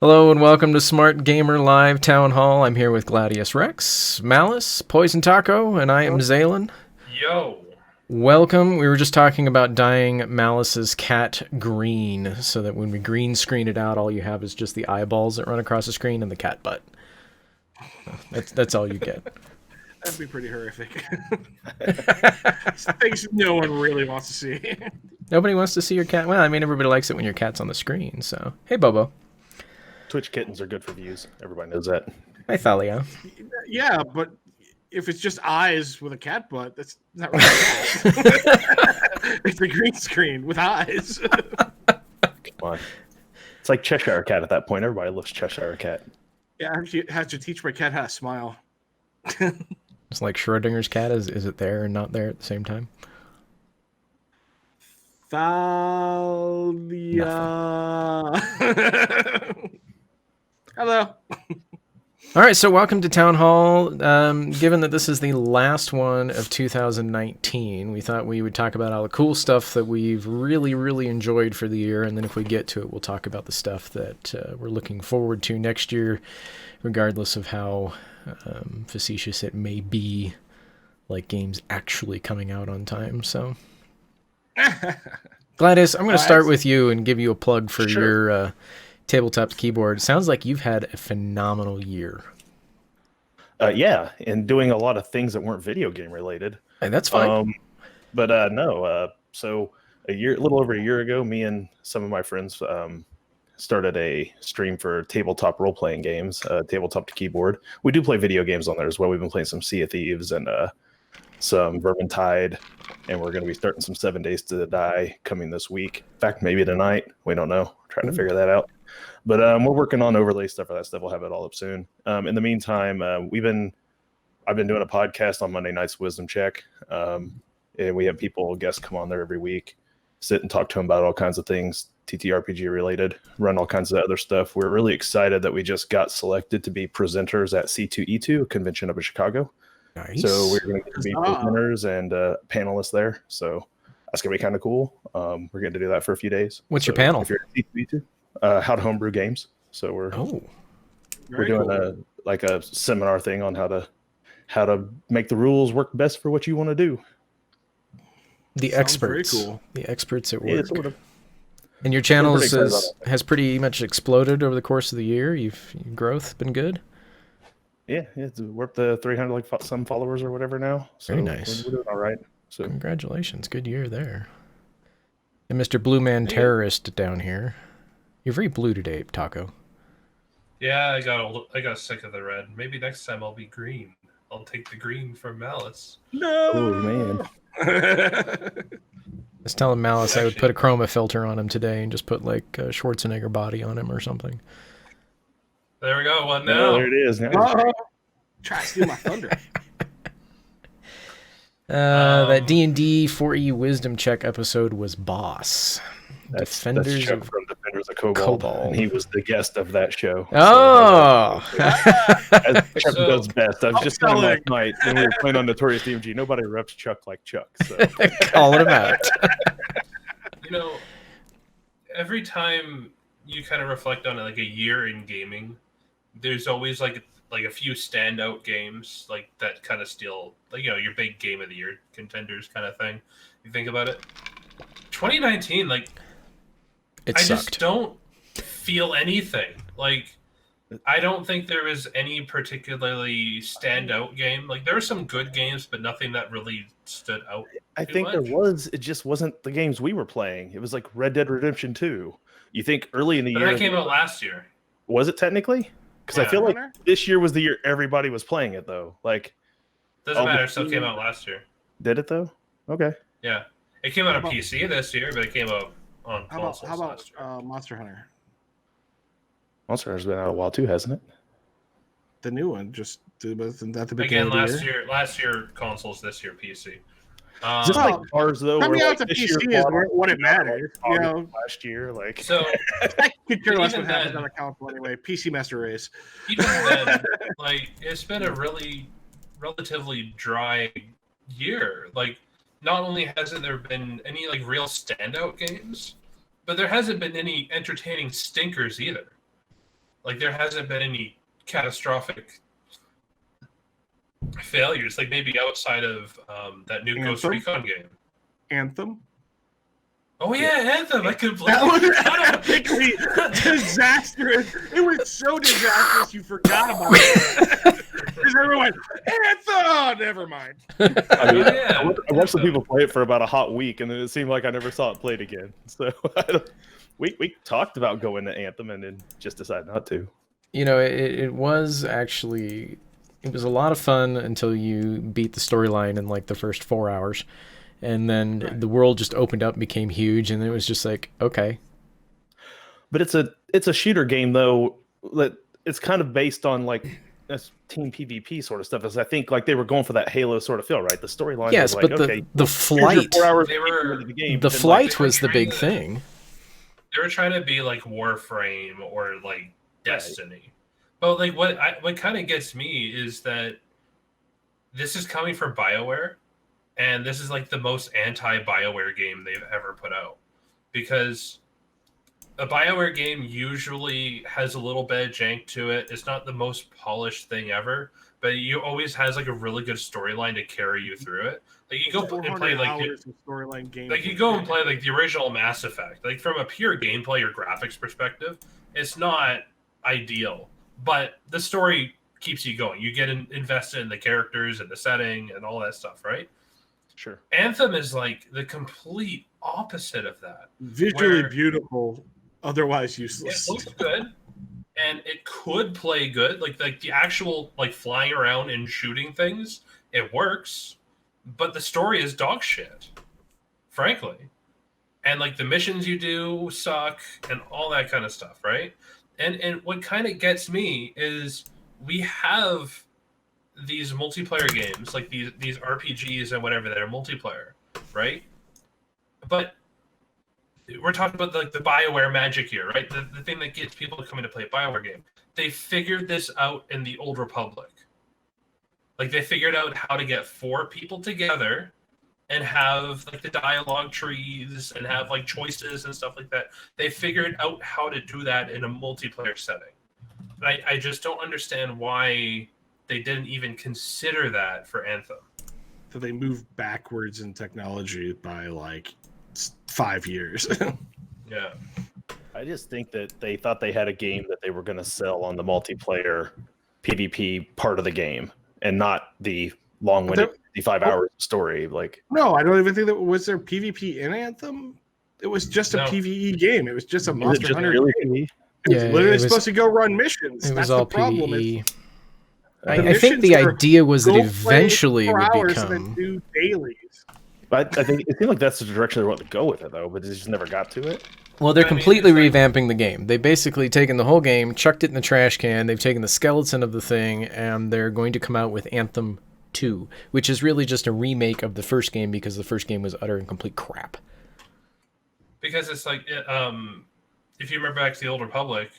Hello and welcome to Smart Gamer Live Town Hall. I'm here with Gladius Rex, Malice, Poison Taco, and I am Zalen. Yo. Welcome. We were just talking about dyeing Malice's cat green so that when we green screen it out, all you have is just the eyeballs that run across the screen and the cat butt. That's all you get. That'd be pretty horrific. Things no one really wants to see. Nobody wants to see your cat. Well, I mean, everybody likes it when your cat's on the screen, so. Hey, Bobo. Twitch kittens are good for views. Everybody knows that. Hi, Thalia. Yeah, but if it's just eyes with a cat butt, that's not really a cat. It's a green screen with eyes. Come on. It's like Cheshire Cat at that point. Everybody loves Cheshire Cat. Yeah, I have to teach my cat how to smile. It's like Schrodinger's cat. Is it there and not there at the same time? Thalia. Hello. All right, so welcome to Town Hall. Given that this is the last one of 2019, we thought we would talk about all the cool stuff that we've really enjoyed for the year, and then if we get to it, we'll talk about the stuff that we're looking forward to next year, regardless of how facetious it may be, like games actually coming out on time. So, Gladys, I'm going to start with you and give you a plug for your tabletop keyboard. Sounds like you've had a phenomenal year. Yeah, and doing a lot of things that weren't video game related. Hey, that's fine. So a little over a year ago, me and some of my friends started a stream for tabletop role playing games, tabletop to keyboard. We do play video games on there as well. We've been playing some Sea of Thieves and some Vermintide, and we're going to be starting some 7 Days to Die coming this week. In fact, maybe tonight. We don't know. We're trying to figure that out. But we're working on overlay stuff for that stuff. We'll have it all up soon. In the meantime, I've been doing a podcast on Monday nights, Wisdom Check, and we have guests come on there every week, sit and talk to them about all kinds of things, TTRPG related, run all kinds of other stuff. We're really excited that we just got selected to be presenters at C2E2, a convention up in Chicago. Nice. So we're going to be presenters and panelists there. So that's going to be kind of cool. We're going to do that for a few days. What's your panel? If you're at C2E2. How to homebrew games. So we're doing a seminar thing on how to make the rules work best for what you want to do. The experts, cool. The experts at work. Yeah, sort of. And your channel has pretty much exploded over the course of the year. Your growth been good. Yeah, we're up to 300 some followers or whatever now. So very nice. We're doing all right. So congratulations, good year there. And Mr. Blue Man Terrorist down here. You're very blue today, Taco. Yeah, I got sick of the red. Maybe next time I'll be green. I'll take the green from Malice. No. Oh man. I was telling Malice I would put a chroma filter on him today and just put like a Schwarzenegger body on him or something. There we go. One now. There it is. Now Try to steal my thunder. That D&D 4E Wisdom Check episode was Boss. That's Defenders Chuck of from Defenders of Cobalt, and he was the guest of that show. Oh! As Chuck does best. I was just telling last night when we were playing on Notorious DMG, nobody reps Chuck like Chuck. So. Calling him out. You know, every time you kind of reflect on like a year in gaming, there's always like a few standout games like that kind of steal, like, you know, your big game of the year contenders kind of thing. You think about it. 2019, like, I just don't feel anything. Like, I don't think there was any particularly standout game. Like, there were some good games, but nothing that really stood out. I think there was. It just wasn't the games we were playing. It was like Red Dead Redemption 2. You think early in the year. That came out last year. Was it technically? Because I feel like this year was the year everybody was playing it, though. Like, doesn't matter. It still came out last year. Did it, though? Okay. Yeah. It came out on PC this year, but it came out on consoles last year. How about Monster Hunter? Monster Hunter's been out a while too, hasn't it? The new one, just isn't that the beginning again of the year? last year consoles, this year PC. Just like cars, though. Coming out to this PC year is what it matters. You know, last year, like so. I could care less what then, happens on the console anyway. PC Master Race. Even then, like, it's been a really relatively dry year. Like, not only hasn't there been any like real standout games, but there hasn't been any entertaining stinkers either. Like there hasn't been any catastrophic failures, like maybe outside of that new Ghost Anthem? Recon game. Anthem. Oh yeah, Anthem. I completely That was forgot epically disastrous. It was so disastrous you forgot about it. Because everyone went, Anthem! Oh, never mind. I mean, Yeah. I watched some people play it for about a hot week, and then it seemed like I never saw it played again. So we talked about going to Anthem, and then just decided not to. You know, it was actually, it was a lot of fun until you beat the storyline in like the first 4 hours. And then Right. the world just opened up and became huge, and it was just like, okay. But it's a shooter game though that it's kind of based on like that's team PvP sort of stuff. As I think like they were going for that Halo sort of feel, right? The storyline Yes, was like, but okay, the here's your flight, 4 hours They to were- get into the game. the and, like, flight were was the big trying to- thing. They were trying to be like Warframe or like Destiny. But like what kind of gets me is that this is coming from BioWare, and this is like the most anti-BioWare game they've ever put out. Because a BioWare game usually has a little bit of jank to it. It's not the most polished thing ever, but you always has like a really good storyline to carry you through it. Like you go and 400 play like hours of storyline game. you go and play like the original Mass Effect. Like from a pure gameplay or graphics perspective, it's not ideal, but the story keeps you going. You get invested in the characters and the setting and all that stuff, right? Sure. Anthem is like the complete opposite of that. Visually where- beautiful, otherwise It useless. looks good, and it could play good. Like the actual like flying around and shooting things, it works, but the story is dog shit, frankly. And like the missions you do suck and all that kind of stuff, right? And what kind of gets me is we have these multiplayer games, like these RPGs and whatever that are multiplayer, right? But we're talking about like the BioWare magic here, right? The thing that gets people to come in to play a BioWare game. They figured this out in the Old Republic. Like they figured out how to get 4 people together and have like the dialogue trees and have like choices and stuff like that. They figured out how to do that in a multiplayer setting. And I just don't understand why they didn't even consider that for Anthem. So they moved backwards in technology by like 5 years. Yeah. I just think that they thought they had a game that they were going to sell on the multiplayer PvP part of the game, and not the long-winded 55 hours of story. Like, No, I don't even think that was there PvP in Anthem. It was just a No. PvE game. It was just a is it Monster just Hunter really game. PvE? It was Yeah, literally it was- supposed to go run missions. It That's was all the problem. Is PvE. The I think missions the were idea was that go play eventually it 4 would hours and then become. do dailies. But I think it seemed like that's the direction they want to go with it, though. But they just never got to it. Well, they're I mean, completely it's like- revamping the game. They've basically taken the whole game, chucked it in the trash can. They've taken the skeleton of the thing, and they're going to come out with Anthem 2, which is really just a remake of the first game because the first game was utter and complete crap. Because it's like if you remember back to the Old Republic,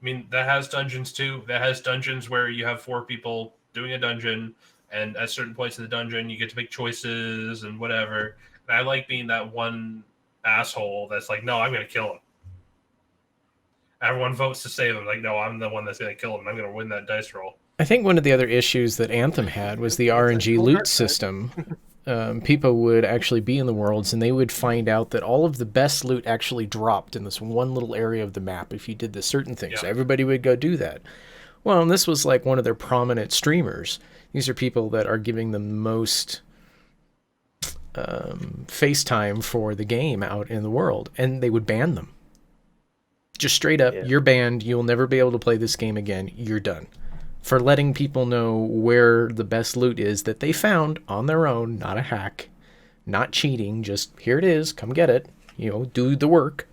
I mean that has dungeons too. That has dungeons where you have 4 people doing a dungeon, and at certain points in the dungeon you get to make choices and whatever. And I like being that one asshole that's like, no, I'm gonna kill him. Everyone votes to save him. Like, no, I'm the one that's gonna kill him. I'm gonna win that dice roll. I think one of the other issues that Anthem had was the RNG loot system. People would actually be in the worlds, and they would find out that all of the best loot actually dropped in this one little area of the map if you did the certain thing. So Yeah. everybody would go do that. Well, and this was like one of their prominent streamers. These are people that are giving the most FaceTime for the game out in the world, and they would ban them. Just straight up, Yeah. you're banned. You'll never be able to play this game again. You're done. For letting people know where the best loot is that they found on their own, not a hack, not cheating, just here it is, come get it, do the work.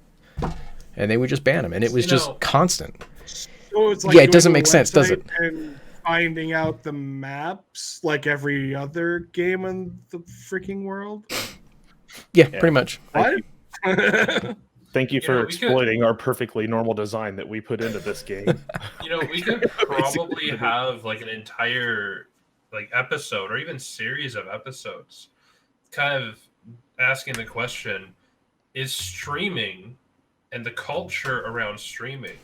And they would just ban them, and it was just constant. So it's like Yeah, it going doesn't to a make sense, does website it? And finding out the maps like every other game in the freaking world. Yeah, pretty much. What? Thank you You for know, we could- exploiting our perfectly normal design that we put into this game. You know, we could probably have like an entire like episode or even series of episodes kind of asking the question, is streaming and the culture around streaming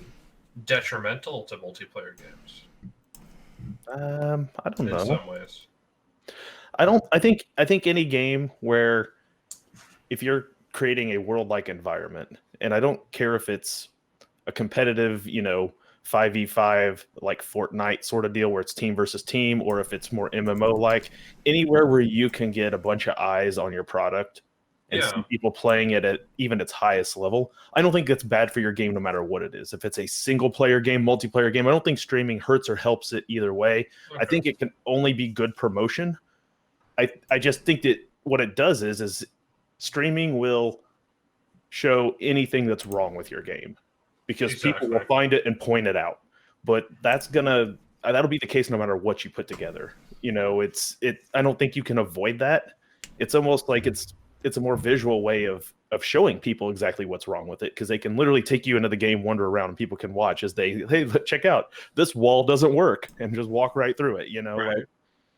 detrimental to multiplayer games I don't in know. some ways. I think any game where if you're creating a world-like environment, and I don't care if it's a competitive, 5v5 like Fortnite sort of deal where it's team versus team, or if it's more MMO like, anywhere where you can get a bunch of eyes on your product and see people playing it at even its highest level. I don't think it's bad for your game no matter what it is. If it's a single player game, multiplayer game, I don't think streaming hurts or helps it either way. Okay. I think it can only be good promotion. I just think that what it does is streaming will show anything that's wrong with your game because people will find it and point it out. But that'll be the case no matter what you put together. I don't think you can avoid that. It's almost like it's a more visual way of showing people exactly what's wrong with it, because they can literally take you into the game, wander around, and people can watch as hey, check out, this wall doesn't work, and just walk right through it, Right.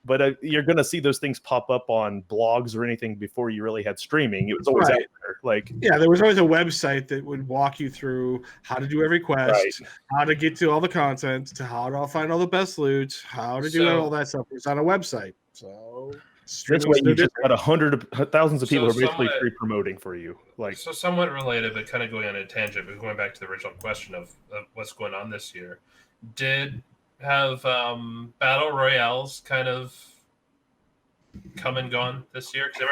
But you're going to see those things pop up on blogs or anything before you really had streaming. It was always out there. There was always a website that would walk you through how to do every quest, how to get to all the content, to how to find all the best loot, how to do all that stuff. It's on a website. So this way you just got thousands of people who are basically free promoting for you. So somewhat related, but kind of going on a tangent, but going back to the original question of what's going on this year. Did have battle royales kind of come and gone this year? Because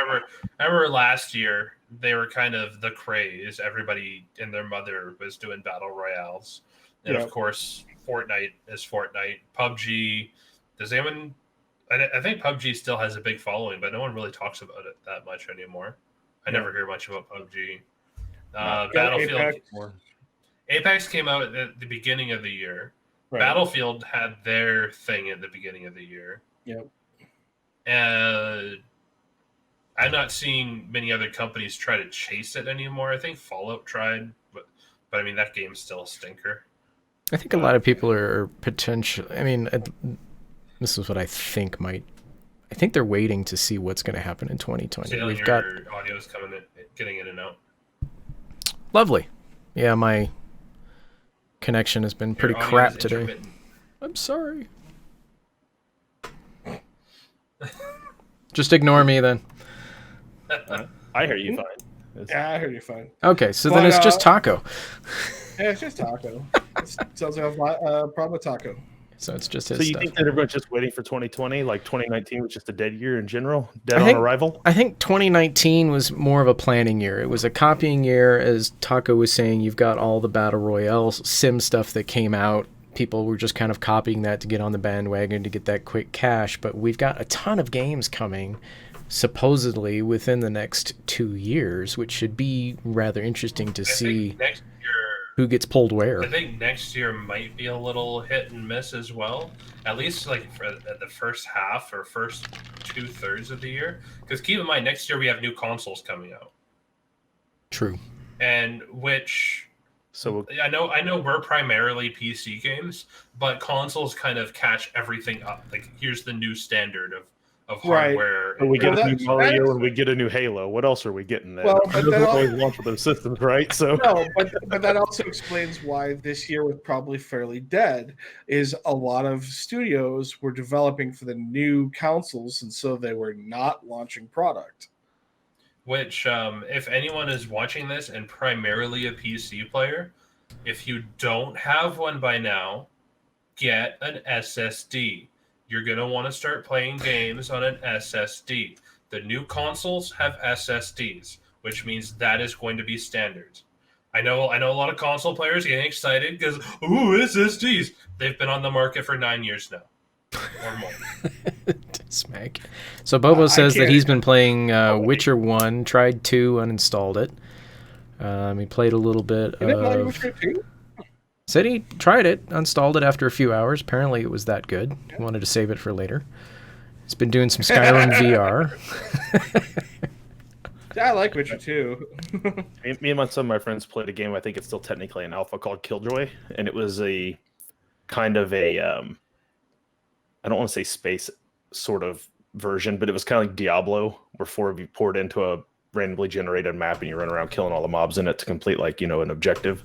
I remember last year they were kind of the craze. Everybody and their mother was doing battle royales, and of course Fortnite is Fortnite. PUBG, does anyone? I think PUBG still has a big following, but no one really talks about it that much anymore. I never hear much about PUBG. Battlefield, Apex came out at the beginning of the year. Right. Battlefield had their thing at the beginning of the year. Yep. And I'm not seeing many other companies try to chase it anymore. I think Fallout tried, but I mean, that game's still a stinker. I think a lot of people are potential. I mean, this is what I think I think they're waiting to see what's going to happen in 2020. We've got audio's getting in and out. Lovely. Yeah, my connection has been pretty crap today. I'm sorry. Just ignore me then. I hear you fine. Yeah, I heard you fine. Okay, so then it's just Taco. Yeah, it's just Taco. Sounds like a problem with Taco. So it's just his stuff. So you think that everyone's just waiting for 2020? Like 2019 was just a dead year in general? On arrival? I think 2019 was more of a planning year. It was a copying year. As Taco was saying, you've got all the Battle Royale sim stuff that came out. People were just kind of copying that to get on the bandwagon to get that quick cash. But we've got a ton of games coming, supposedly, within the next 2 years, which should be rather interesting to see who gets pulled where. I think next year might be a little hit and miss as well. At least like for the first half or first 2/3 of the year. Because keep in mind, next year we have new consoles coming out. True. And which... So I know we're primarily PC games, but consoles kind of catch everything up. Like, here's the new standard of hardware. And we get a new Mario and we get a new Halo. What else are we getting then? Well, but that always launch with those systems, right? So no, but that also explains why this year was probably fairly dead. Is a lot of studios were developing for the new consoles, and so they were not launching product. Which, if anyone is watching this and primarily a PC player, if you don't have one by now, get an SSD. You're going to want to start playing games on an SSD. The new consoles have SSDs, which means that is going to be standard. I know a lot of console players getting excited because, ooh, SSDs. They've been on the market for 9 years now. Or more. Smack. So Bobo says that he's been playing Witcher 1, tried 2, uninstalled it. He played a little bit of... Witcher 2? Said he tried it, installed it after a few hours. Apparently it was that good. He wanted to save it for later. He's been doing some Skyrim VR. Yeah, I like Witcher 2. Me and some of my friends played a game, I think it's still technically an alpha, called Killjoy. And it was a kind of a... I don't want to say space sort of version, but it was kind of like Diablo, where 4 of you poured into a randomly generated map and you run around killing all the mobs in it to complete, like, an objective.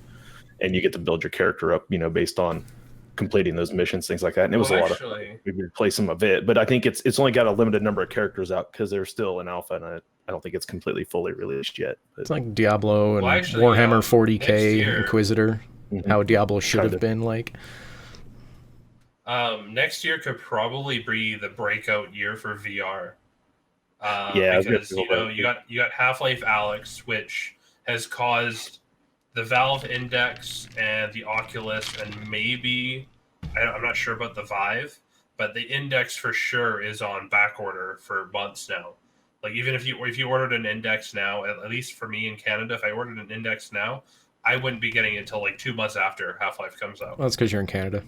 and you get to build your character up, based on completing those missions, things like that. And it was a lot of fun. We would play some of it, but I think it's only got a limited number of characters out because they're still in alpha, and I don't think it's completely fully released yet. But It's like Diablo and Warhammer 40K Inquisitor, how Diablo should have been like. Next year could probably be the breakout year for VR. Because you got Half-Life Alyx, which has caused the Valve Index and the Oculus, and maybe I'm not sure about the Vive, but the Index for sure is on back order for months now. Like even if you ordered an Index now, at least for me in Canada, if I ordered an Index now, I wouldn't be getting it until like 2 months after Half-Life comes out. Well, that's because you're in Canada.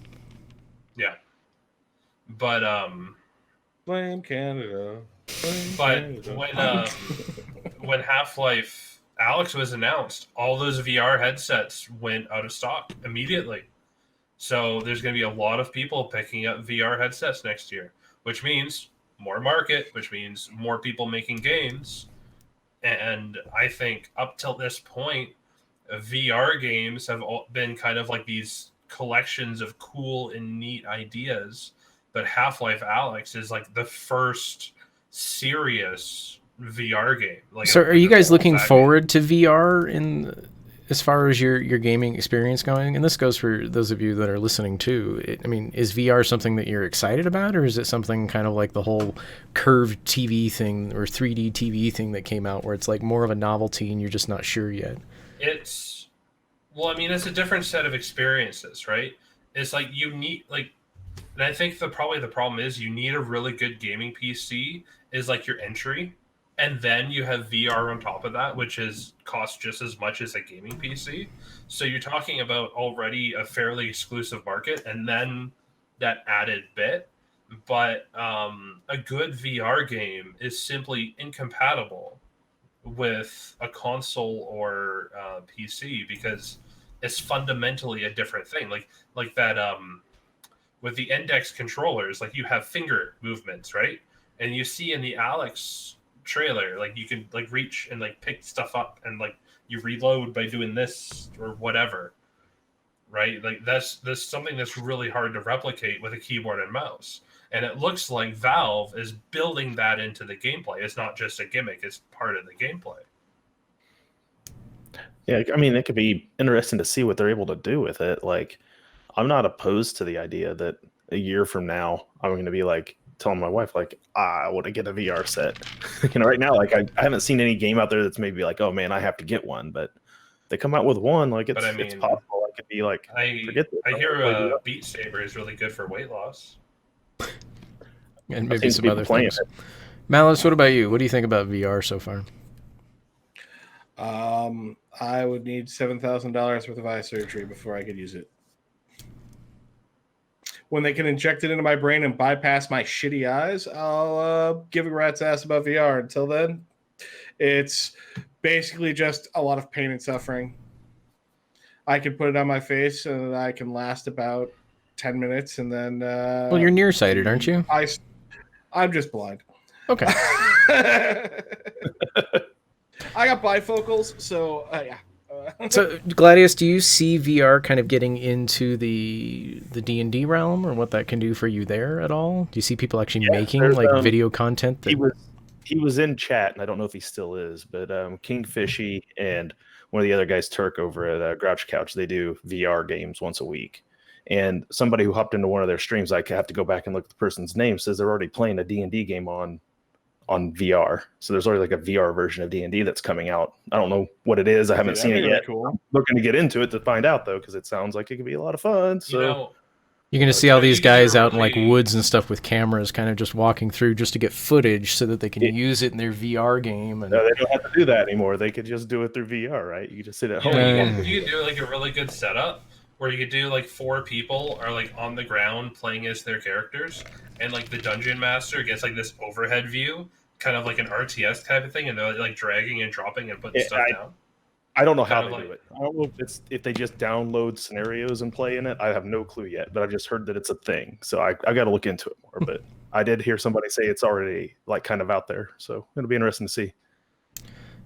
Yeah, but blame Canada. When Half-Life Alyx was announced, all those VR headsets went out of stock immediately. So there's going to be a lot of people picking up VR headsets next year, which means more market, which means more people making games. And I think up till this point, VR games have all been kind of like these collections of cool and neat ideas. But Half-Life Alyx is like the first serious VR game. So are you guys looking forward to VR as far as your gaming experience going? And this goes for those of you that are listening too. Is VR something that you're excited about, or is it something kind of like the whole curved TV thing or 3D TV thing that came out where it's like more of a novelty and you're just not sure yet? It's a different set of experiences, right? It's like you need and I think probably the problem is you need a really good gaming PC is like your entry. And then you have VR on top of that, which costs just as much as a gaming PC. So you're talking about already a fairly exclusive market, and then that added bit. But a good VR game is simply incompatible with a console or PC because it's fundamentally a different thing. Like that with the Index controllers, like you have finger movements, right? And you see in the Alyx trailer, like you can like reach and like pick stuff up and like you reload by doing this or whatever, right? Like that's something that's really hard to replicate with a keyboard and mouse, and it looks like Valve is building that into the gameplay. It's not just a gimmick, it's part of the gameplay. Yeah, it could be interesting to see what they're able to do with it. Like, I'm not opposed to the idea that a year from now I'm going to be like telling my wife, like, I want to get a VR set. Right now, like I haven't seen any game out there that's maybe like, oh man, I have to get one. But they come out with one, like it's possible. I could be like, I hear Beat Saber is really good for weight loss, and maybe some other things. Malice, what about you? What do you think about VR so far? I would need $7,000 worth of eye surgery before I could use it. When they can inject it into my brain and bypass my shitty eyes, I'll give a rat's ass about VR. Until then, it's basically just a lot of pain and suffering. I can put it on my face and I can last about 10 minutes and then... well, you're nearsighted, aren't you? I'm just blind. Okay. I got bifocals, so yeah. So, Gladius, do you see VR kind of getting into the D&D realm, or what that can do for you there at all? Do you see people actually making like video content? He was in chat, and I don't know if he still is, but King Fishy and one of the other guys, Turk, over at Grouch Couch, they do VR games once a week. And somebody who hopped into one of their streams, I have to go back and look at the person's name, says they're already playing a D&D game on VR. So there's already like a VR version of D&D that's coming out. I don't know what it is. I haven't seen it yet. Cool. I'm looking to get into it to find out though, because it sounds like it could be a lot of fun. So you're going to see all these guys out in like woods and stuff with cameras kind of just walking through just to get footage so that they can use it in their VR game. And no, they don't have to do that anymore. They could just do it through VR, right? You can just sit at home. You could do like a really good setup where you could do like 4 people are like on the ground playing as their characters, and like the dungeon master gets like this overhead view, kind of like an RTS type of thing, and they're like dragging and dropping and putting stuff down. I don't know how they do it. I don't know if they just download scenarios and play in it. I have no clue yet, but I've just heard that it's a thing. So I got to look into it more. But I did hear somebody say it's already like kind of out there. So it'll be interesting to see.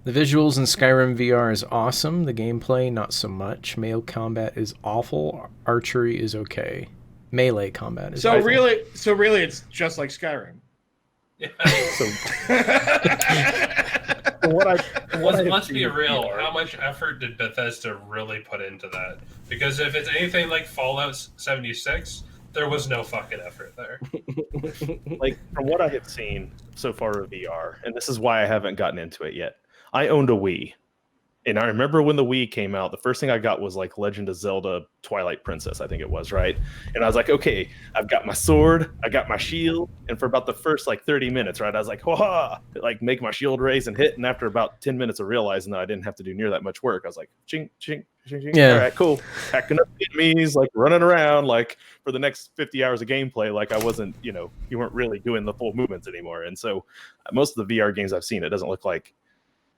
The visuals in Skyrim VR is awesome. The gameplay, not so much. Melee combat is awful. Archery is okay. Melee combat is So awful. really, it's just like Skyrim. Yeah. So It must be real. How much effort did Bethesda really put into that? Because if it's anything like Fallout 76, there was no fucking effort there. Like from what I have seen so far of VR, and this is why I haven't gotten into it yet. I owned a Wii, and I remember when the Wii came out, the first thing I got was like Legend of Zelda Twilight Princess, I think it was, right? And I was like, okay, I've got my sword, I got my shield, and for about the first like 30 minutes, right, I was like, ha, like make my shield raise and hit, and after about 10 minutes of realizing that I didn't have to do near that much work, I was like, ching, ching, ching, ching. Yeah. All right, cool. Hacking up enemies, like running around, like for the next 50 hours of gameplay, like I wasn't, you weren't really doing the full movements anymore. And so most of the VR games I've seen, it doesn't look like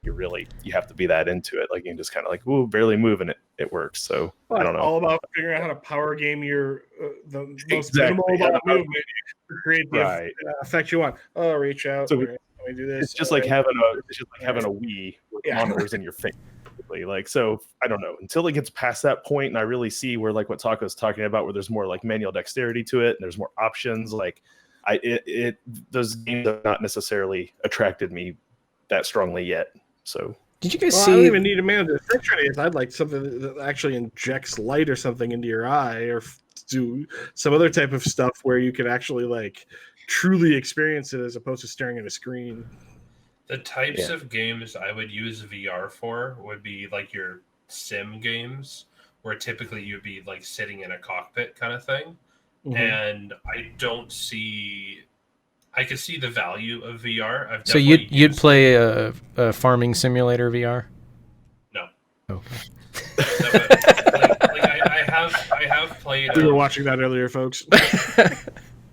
you have to be that into it. Like you can just kind of like, ooh, barely move and it works. So I don't know. All about figuring out how to power game your the most Exactly. minimal amount of movement to create the Right. effect you want. Oh, reach out. So let me do this. It's just like having a Wii with Yeah. monitors in your face. Basically. Like, so I don't know, until it gets past that point and I really see where like what Taco's talking about, where there's more like manual dexterity to it and there's more options. Like those games have not necessarily attracted me that strongly yet. So Did you guys I see? don't even need a man to dexterity. I'd like something that actually injects light or something into your eye, or do some other type of stuff where you can actually like truly experience it as opposed to staring at a screen. The types of games I would use VR for would be like your sim games, where typically you'd be like sitting in a cockpit kind of thing. Mhm. And I could see the value of VR. So you'd play a farming simulator VR? No. Okay. No, but, I have played. We were watching that earlier, folks.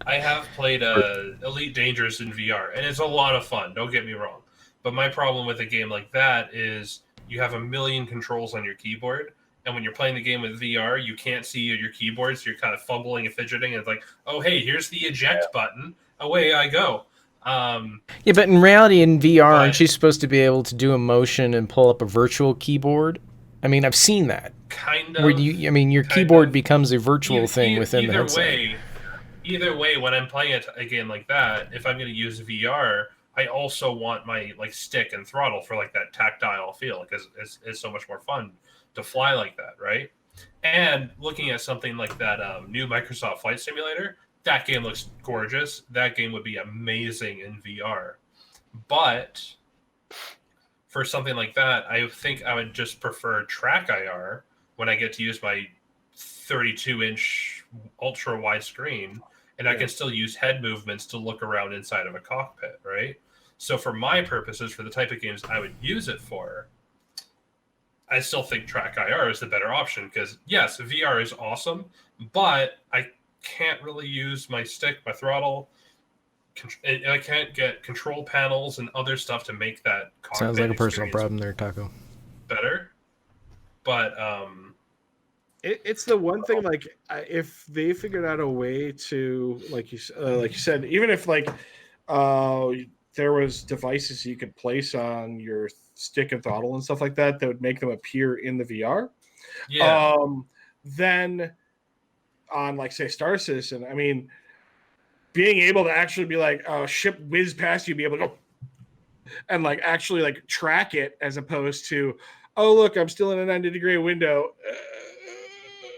I have played Elite Dangerous in VR, and it's a lot of fun. Don't get me wrong, but my problem with a game like that is you have a million controls on your keyboard, and when you're playing the game with VR, you can't see your keyboard, so you're kind of fumbling and fidgeting. And it's like, oh hey, here's the eject button. Away I go. Yeah, but in reality, in VR, aren't you supposed to be able to do a motion and pull up a virtual keyboard? I mean, I've seen that. Kind of. Where your keyboard becomes a virtual thing within the headset. Either way, when I'm playing a game like that, if I'm going to use VR, I also want my like stick and throttle for like that tactile feel, because it's so much more fun to fly like that, right? And looking at something like that new Microsoft Flight Simulator, that game looks gorgeous. That game would be amazing in VR. But for something like that, I think I would just prefer track IR when I get to use my 32-inch ultra wide screen, and I can still use head movements to look around inside of a cockpit, right? So for my purposes, for the type of games I would use it for, I still think track IR is the better option, because yes, VR is awesome, but I can't really use my stick, my throttle. I can't get control panels and other stuff to make that cockpit Sounds like a personal experience problem there, Taco. better. But It's the one thing, like if they figured out a way to, like you said, even if like there was devices you could place on your stick and throttle and stuff like that would make them appear in the VR. yeah, Then on like say Star Citizen, I mean, being able to actually be like, oh, ship whiz past you, be able to go and like actually like track it, as opposed to, oh look, I'm still in a 90-degree window.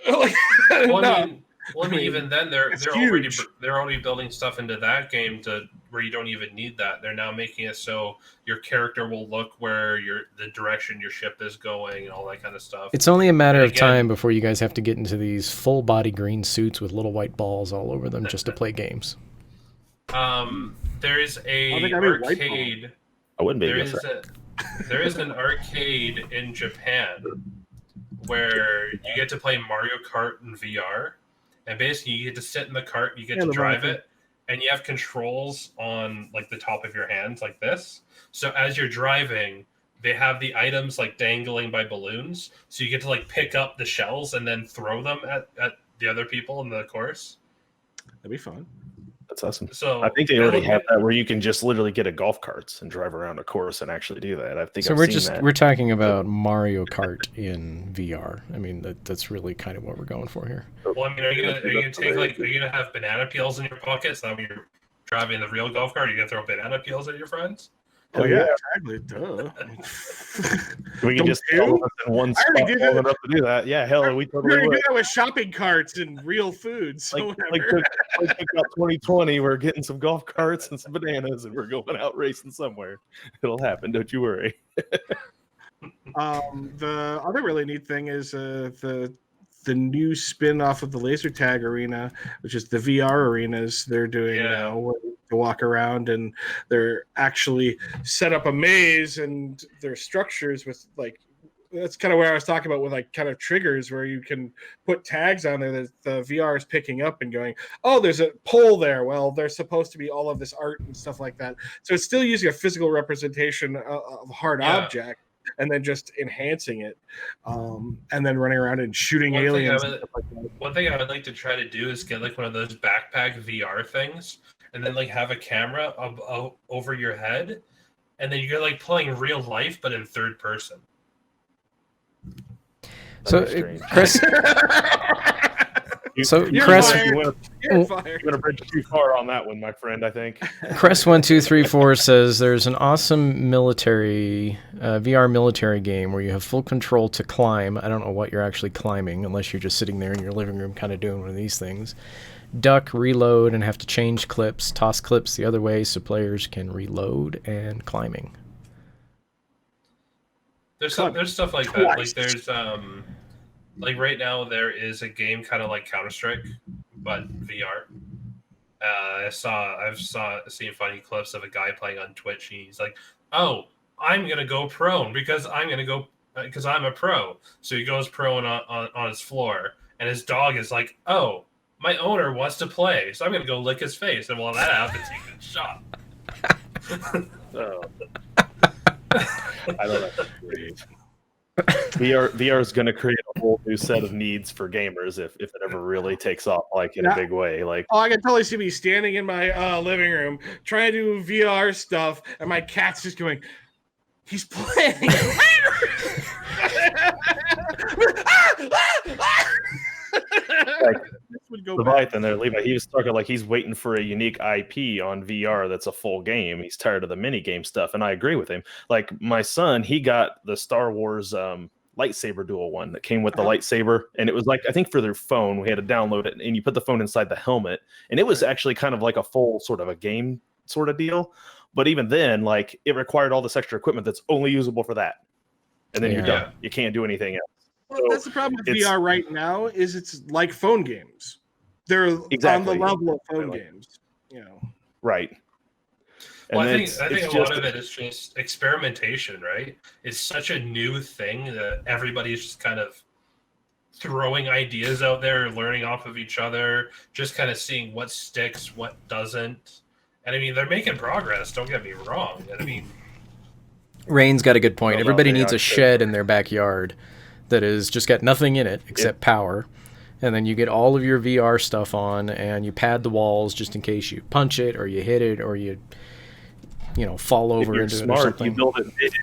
Like, well, no. I mean, even then they're it's already building stuff into that game to where you don't even need that. They're now making it so your character will look where the direction your ship is going and all that kind of stuff. It's only a matter of again- time before you guys have to get into these full body green suits with little white balls all over them just to play games. There is a I think I mean white arcade. I wouldn't be There against is that. there is an arcade in Japan where you get to play Mario Kart in VR, and basically you get to sit in the cart, you get to the drive Mario it, and you have controls on like the top of your hands like this. So as you're driving, they have the items like dangling by balloons, so you get to like pick up the shells and then throw them at the other people in the course. That'd be fun. That's awesome. So I think they already have that where you can just literally get a golf carts and drive around a course and actually do that. I think So I've seen that. we're talking about Mario Kart in VR. I mean, that's really kind of what we're going for here. Well, I mean, are you gonna have banana peels in your pockets? So when you're driving the real golf cart, you gonna throw banana peels at your friends? Oh yeah, exactly. Duh. We can just all of us in one I already spot did long that. enough to do that. Yeah, hell, we We're totally gonna do would. that with shopping carts and real foods. So Like about 2020, we're getting some golf carts and some bananas, and we're going out racing somewhere. It'll happen, don't you worry. The other really neat thing is the new spin off of the laser tag arena, which is the VR arenas they're doing now, where you walk around and they're actually set up a maze and their structures with like, that's kind of where I was talking about with like kind of triggers where you can put tags on there that the VR is picking up and going, oh, there's a pole there. Well, there's supposed to be all of this art and stuff like that. So it's still using a physical representation of a hard object and then just enhancing it, and then running around and shooting aliens. One thing I would like to try to do is get like one of those backpack VR things, and then like have a camera over your head, and then you're like playing real life but in third person. So, Chris. Chris, you're going to bridge too far on that one, my friend. I think. Crest1234 says there's an awesome military VR military game where you have full control to climb. I don't know what you're actually climbing unless you're just sitting there in your living room, kind of doing one of these things. Duck, reload, and have to change clips, toss clips the other way so players can reload and climbing. There's stuff like that. Like there's like right now there is a game kind of like Counter-Strike, but VR. I've seen funny clips of a guy playing on Twitch. And he's like, "Oh, I'm gonna go prone because I'm a pro." So he goes prone on his floor, and his dog is like, "Oh, my owner wants to play, so I'm gonna go lick his face." And while that happens, he gets shot. Oh. I don't know. VR is going to create a whole new set of needs for gamers if it ever really takes off, like in a big way. Like, I can totally see me standing in my living room trying to do VR stuff, and my cat's just going, "He's playing." Leviathan there, Levi, he was talking like he's waiting for a unique IP on VR that's a full game. He's tired of the mini game stuff, and I agree with him. Like my son, he got the Star Wars lightsaber dual one that came with the lightsaber, and it was like, I think for their phone, we had to download it, and you put the phone inside the helmet, and it was actually kind of like a full sort of a game sort of deal. But even then, like it required all this extra equipment that's only usable for that, and then you're done. You can't do anything else. Well, that's the problem with VR right now. Is it's like phone games. They're on the level of phone games, you know. Right. Well, I think a lot of it is just experimentation, right? It's such a new thing that everybody's just kind of throwing ideas out there, learning off of each other, just kind of seeing what sticks, what doesn't. And I mean, they're making progress. Don't get me wrong. I mean, Rain's got a good point. Everybody needs a shed in their backyard that is just got nothing in it except power. And then you get all of your VR stuff on, and you pad the walls just in case you punch it or you hit it or you fall over into it or something. You build it big.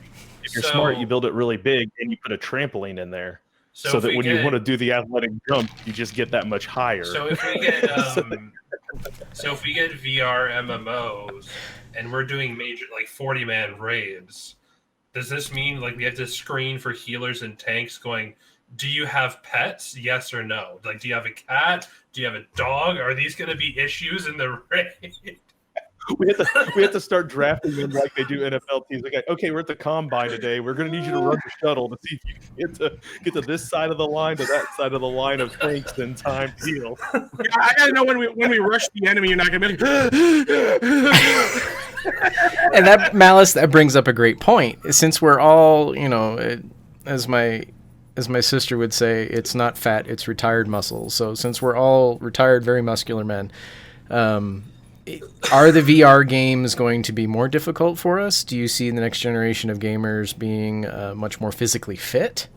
If you're smart, you build it really big, and you put a trampoline in there, so that when you want to do the athletic jump, you just get that much higher. So if we get VR MMOs and we're doing major like 40-man raids, does this mean like we have to screen for healers and tanks going, do you have pets? Yes or no? Like, do you have a cat? Do you have a dog? Are these going to be issues in the raid? We have to start drafting them like they do NFL teams. Like, okay, we're at the combine today. We're going to need you to run the shuttle to see if you can get to this side of the line to that side of the line of tanks in time to heal. I got to know when we rush the enemy, you're not going to be like. And that, Malice, that brings up a great point. Since we're all, as my sister would say, it's not fat, it's retired muscles. So since we're all retired, very muscular men, are the VR games going to be more difficult for us? Do you see the next generation of gamers being much more physically fit?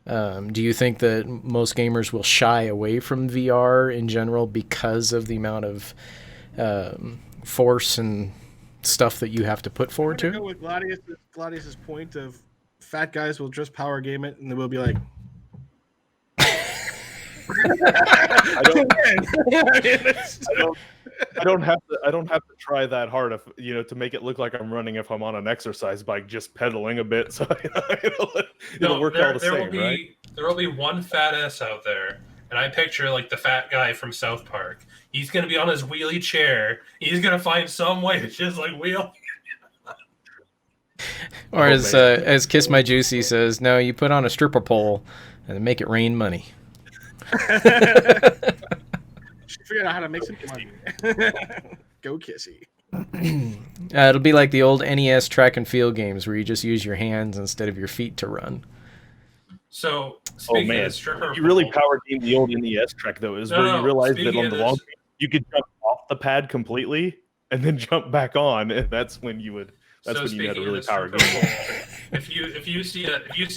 Do you think that most gamers will shy away from VR in general because of the amount of force and stuff that you have to put forward I'm gonna to. go with Gladius's point of fat guys will just power game it, and then we'll be like, I don't have to try that hard if to make it look like I'm running if I'm on an exercise bike, just pedaling a bit. So it'll work all the same, right? There will be one fat ass out there, and I picture like the fat guy from South Park. He's gonna be on his wheelie chair. He's gonna find some way to just like wheel. Or as Kiss My Juicy says, no, you put on a stripper pole and make it rain money. she figured out how to make some money. Go Kissy. It'll be like the old NES track and field games where you just use your hands instead of your feet to run. So speaking of stripper, you really power game the old NES track though is where you realize that on the long you could jump off the pad completely and then jump back on, and that's when you would. That's when you had a really power game. If you see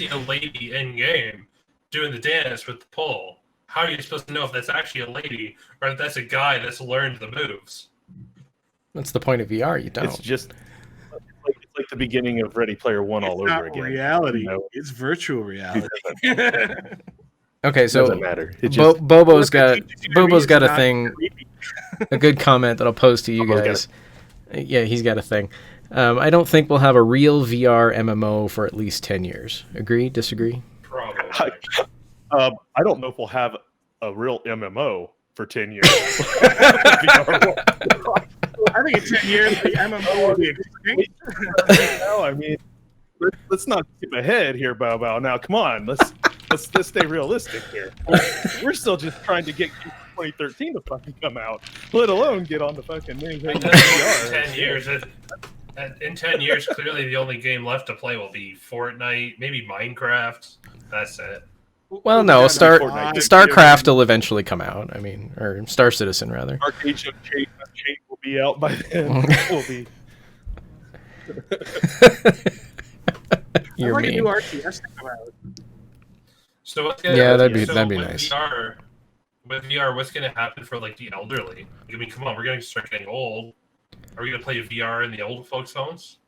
a lady in game doing the dance with the pole, how are you supposed to know if that's actually a lady or if that's a guy that's learned the moves? That's the point of VR. You don't. It's just it's like the beginning of Ready Player One all over again. Reality. It's virtual reality. Okay, so doesn't matter. Bobo's got a thing, a good comment that I'll post to you guys. Yeah, he's got a thing. I don't think we'll have a real VR MMO for at least 10 years. Agree? Disagree? Probably. I don't know if we'll have a real MMO for 10 years. I think in 10 years the MMO will be extinct. No, I mean, let's not skip ahead here, Bow Bow. Now, come on, let's stay realistic here. We're still just trying to get 2013 to fucking come out, let alone get on the fucking main thing. In 10 years, clearly the only game left to play will be Fortnite, maybe Minecraft. That's it. Well, no, StarCraft will eventually come out. I mean, or Star Citizen, rather. Arcade Chain will be out by then. Will be. You're mean. New RTS to come out. So that'd be nice. With VR, what's going to happen for like the elderly? I mean, come on, we're going to start getting old. Are we going to play VR in the old folks' phones?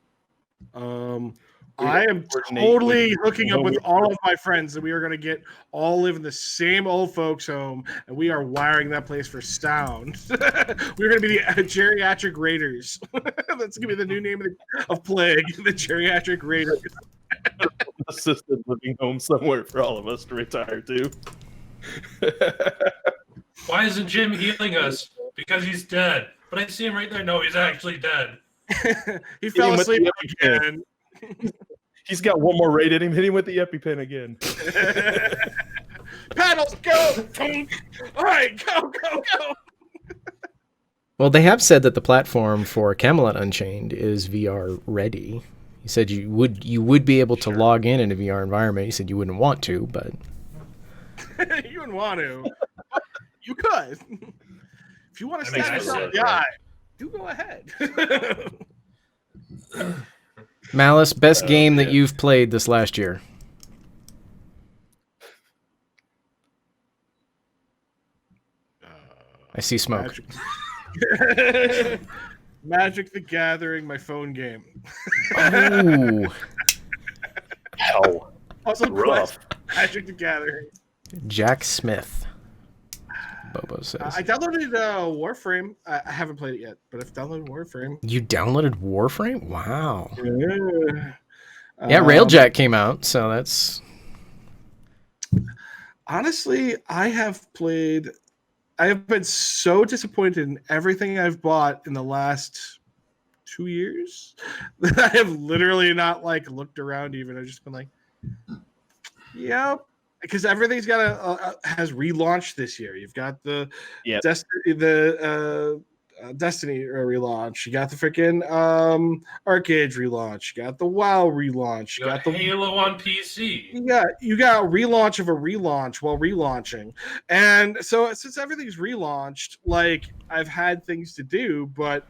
I am totally hooking up with all of my friends, and we are going to all live in the same old folks' home, and we are wiring that place for sound. We're going to be the geriatric raiders. That's going to be the new name of Plague, the geriatric raiders. Assisted living home somewhere for all of us to retire to. Why isn't Jim healing us? Because he's dead. But I see him right there. No, he's actually dead. He fell asleep again. He's got one more raid in him. Hit him with the EpiPen again. Paddles, go! All right, go! Well, they have said that the platform for Camelot Unchained is VR ready. He said you would be able to log in a VR environment. He said you wouldn't want to, but you wouldn't want to. You could. If you want to stab yourself in the eye, you go ahead. Malice, best game that you've played this last year? I see smoke. Magic the Gathering, my phone game. Oh. Hell. Puzzle rough. Quest, Magic the Gathering. Jack Smith. Bobo says. I downloaded Warframe. I haven't played it yet, but I've downloaded Warframe. You downloaded Warframe? Wow. Yeah, Railjack came out, so that's... Honestly, I have been so disappointed in everything I've bought in the last 2 years that I have literally not looked around even. I've just been like, yep. Because everything's has relaunched this year. You've got the Destiny relaunch. You got the freaking Arcade relaunch. You got the WoW relaunch. You got the Halo on PC. You got a relaunch of a relaunch while relaunching. And so since everything's relaunched, I've had things to do, but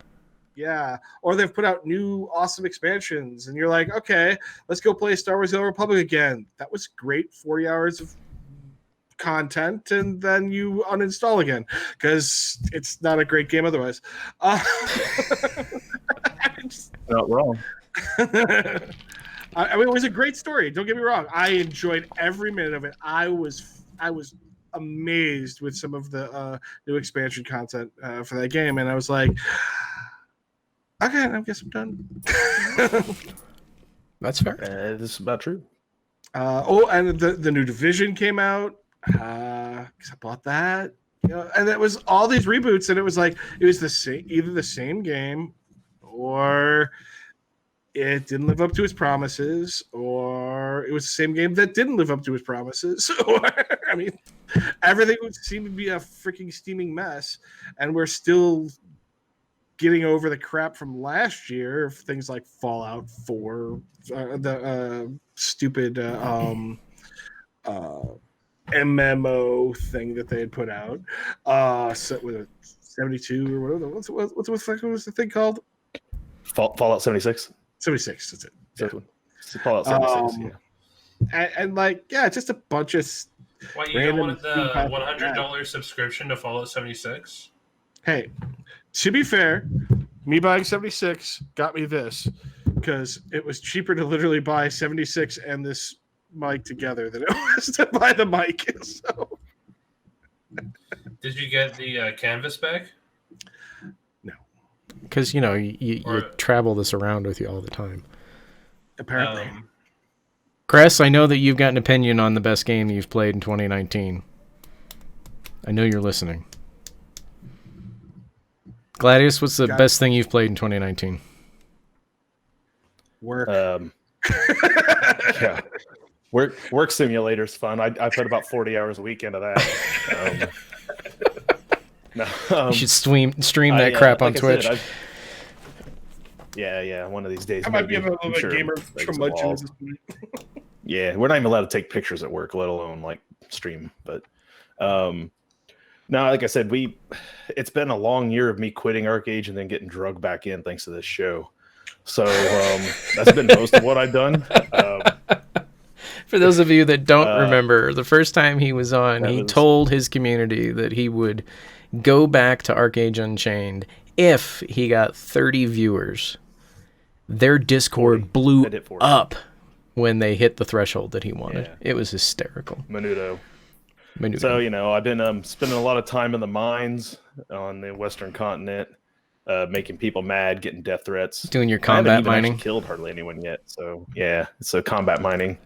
yeah. Or they've put out new awesome expansions, and you're like, okay, let's go play Star Wars: The Old Republic again. That was great. 40 hours of content and then you uninstall again because it's not a great game otherwise. Not wrong. I mean, it was a great story. Don't get me wrong. I enjoyed every minute of it. I was amazed with some of the new expansion content for that game, and I was like, okay, I guess I'm done. That's fair. This is about true. And the new Division came out. 'Cause I bought that. And it was all these reboots, and it was like it was the same, either the same game, or it didn't live up to its promises, or it was the same game that didn't live up to its promises. Or I mean, everything would seem to be a freaking steaming mess, and we're still getting over the crap from last year of things like Fallout 4, the stupid MMO thing that they had put out, set with a 72 or whatever. What was the thing called? Fallout 76. 76. That's it. Yeah. Fallout 76. And like, yeah, just a bunch of. Why you don't want the $100 subscription to Fallout 76? Hey, to be fair, me buying 76 got me this because it was cheaper to literally buy 76 and this mic together than it was to buy the mic. So, did you get the canvas back? No, because you travel this around with you all the time. Apparently, Chris, I know that you've got an opinion on the best game you've played in 2019. I know you're listening. Gladius, what's the best thing you've played in 2019? Work. Yeah. Work simulator's fun. I put about 40 hours a week into that. You should stream that crap on Twitch. Yeah. One of these days. I might be a little bit gamer curmudgeon. Yeah, we're not even allowed to take pictures at work, let alone like stream. But no, like I said, it's been a long year of me quitting ArcAge and then getting drugged back in thanks to this show. So that's been most of what I've done. For those of you that don't remember, the first time he was on, he told his community that he would go back to ArcAge Unchained if he got 30 viewers. Their Discord blew up when they hit the threshold that he wanted. Yeah. It was hysterical. Menudo. So, I've been spending a lot of time in the mines on the Western continent, making people mad, getting death threats. Doing your combat mining. I haven't killed hardly anyone yet. So, yeah. So combat mining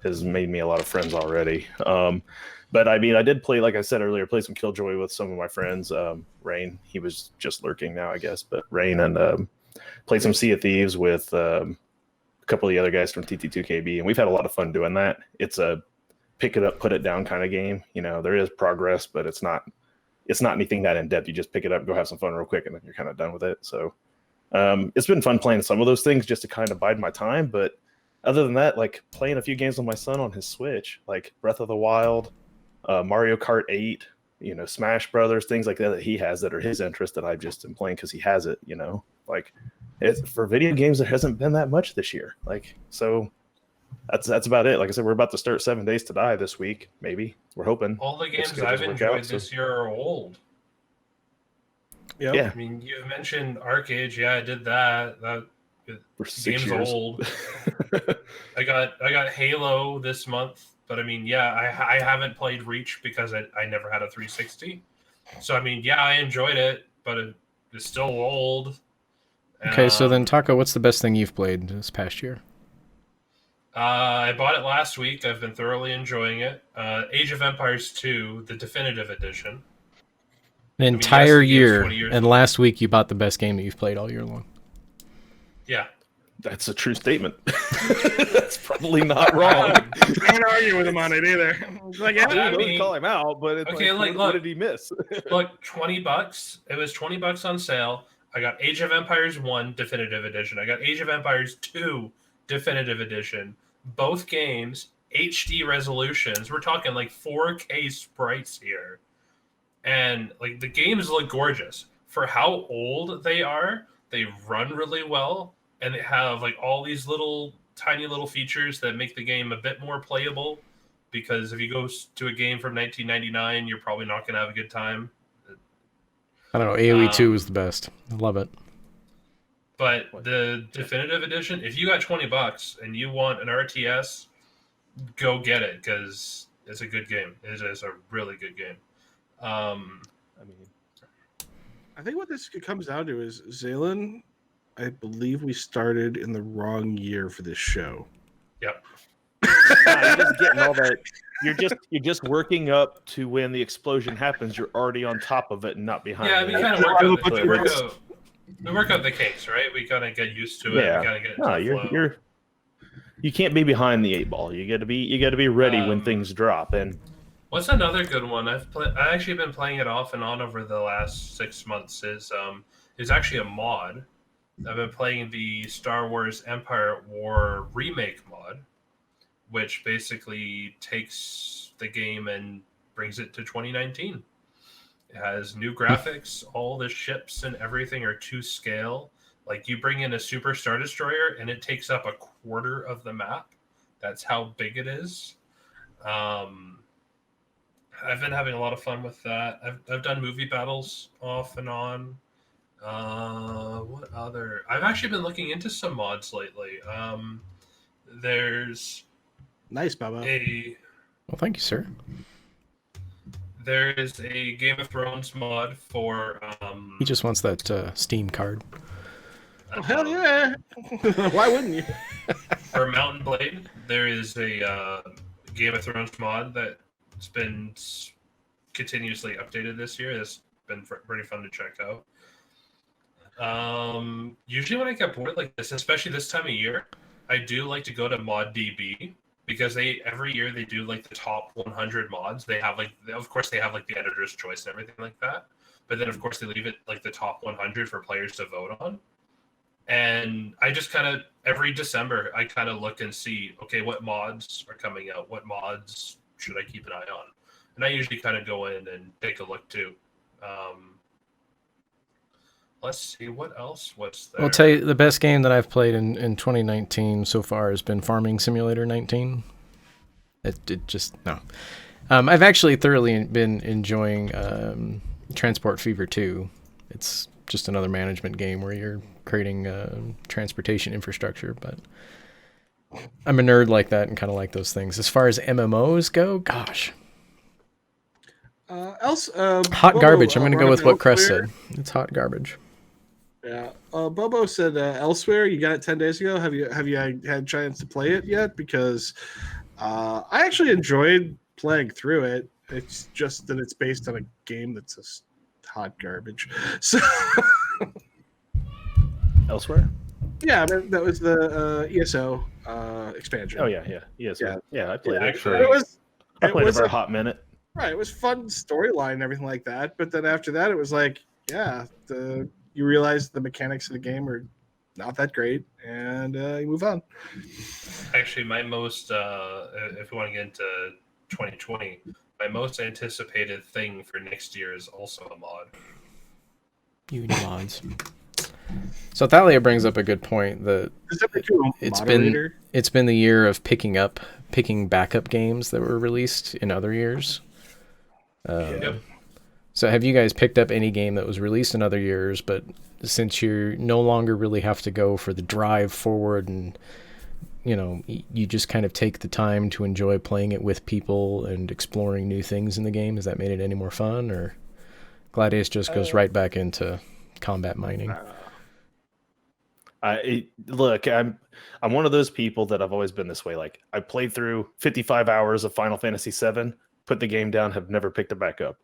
has made me a lot of friends already. But I mean, I did play, like I said earlier, play some Killjoy with some of my friends. Rain, he was just lurking now, I guess. But Rain, and played some Sea of Thieves with a couple of the other guys from TT2KB. And we've had a lot of fun doing that. It's a pick it up, put it down kind of game. There is progress, but it's not anything that in depth. You just pick it up, go have some fun real quick, and then you're kind of done with it. So it's been fun playing some of those things just to kind of bide my time. But other than that, like playing a few games with my son on his Switch, like Breath of the Wild, Mario Kart 8, Smash Brothers, things like that he has that are his interest that I've just been playing because he has it. Like for video games, there hasn't been that much this year. Like so. That's about it. Like I said, we're about to start 7 Days to Die this week. Maybe we're hoping. All the games I've enjoyed this year are old. Yep. Yeah. I mean, you mentioned ArcAge. Yeah, I did that. That game's old. I got Halo this month, but I mean, yeah, I haven't played Reach because I never had a 360. So I mean, yeah, I enjoyed it, but it's still old. Okay, so then Taco, what's the best thing you've played this past year? I bought it last week. I've been thoroughly enjoying it. Age of Empires 2, the definitive edition. An entire year, and last week you bought the best game that you've played all year long. Yeah. That's a true statement. That's probably not wrong. Can't argue with him on it either. Like, yeah, I mean, call him out, but it's okay, look, what did he miss? Look, $20. It was $20 on sale. I got Age of Empires 1 definitive edition. I got Age of Empires 2 definitive edition. Both games, HD resolutions. We're talking like 4K sprites here. And like the games look gorgeous. For how old they are, they run really well. And they have like all these tiny little features that make the game a bit more playable. because if you go to a game from 1999, you're probably not going to have a good time. I don't know. AoE 2 is the best. I love it. But the definitive edition, if you got $20 and you want an RTS, go get it because it's a good game. It is a really good game. I mean, I think what this comes down to is Zaylen. I believe we started in the wrong year for this show. Yep. you're just getting all that. You're just working up to when the explosion happens. You're already on top of it and not behind. Yeah, it. we kind of work out the kinks, right? We kind of get used to it. Yeah. We kind of get into the flow. You can't be behind the 8 ball. You got to be ready when things drop. And what's another good one? I've actually been playing it off and on over the last 6 months. Is actually a mod. I've been playing the Star Wars Empire at War remake mod, which basically takes the game and brings it to 2019. It has new graphics. All the ships and everything are to scale. Like, you bring in a Super Star Destroyer and it takes up a quarter of the map. That's how big it is. I've been having a lot of fun with that. I've done movie battles off and on. What other? I've actually been looking into some mods lately. There's Nice, Baba. Well, thank you, sir. There is a Game of Thrones mod for. He just wants that Steam card. Oh, hell yeah! Why wouldn't you? For Mountain Blade, there is a Game of Thrones mod that's been continuously updated this year. It's been pretty fun to check out. Usually when I get bored like this, especially this time of year, I do like to go to ModDB because every year they do like the top 100 mods. They have of course they have like the editor's choice and everything like that. But then of course they leave it like the top 100 for players to vote on. And I just kind of every December I kind of look and see, okay, what mods are coming out? What mods should I keep an eye on? And I usually kind of go in and take a look too. Let's see what else. What's there? I'll tell you, the best game that I've played in 2019 so far has been Farming Simulator 19. It just no. I've actually thoroughly been enjoying Transport Fever 2. It's just another management game where you're creating transportation infrastructure, but I'm a nerd like that and kind of like those things. As far as MMOs go, gosh. Hot garbage. I'm going to go with what Crest said. It's hot garbage. Yeah. Bobo said elsewhere. You got it 10 days ago. Have you had a chance to play it yet? Because I actually enjoyed playing through it. It's just that it's based on a game that's just hot garbage. So elsewhere. Yeah, I mean, that was the ESO expansion. Oh yeah. Yeah. I played it. Actually, I played it for a hot minute. Right, it was fun storyline and everything like that. But then after that, it was like, yeah, you realize the mechanics of the game are not that great, and you move on. Actually, my most, if we want to get into 2020, my most anticipated thing for next year is also a mod. Unity mods. So Thalia brings up a good point that it's been the year of picking backup games that were released in other years. Yep. So have you guys picked up any game that was released in other years, but since you no longer really have to go for the drive forward and you just kind of take the time to enjoy playing it with people and exploring new things in the game? Has that made it any more fun, or Gladius just goes right back into combat mining? Look, I'm one of those people that I've always been this way. Like, I played through 55 hours of Final Fantasy VII, put the game down, have never picked it back up.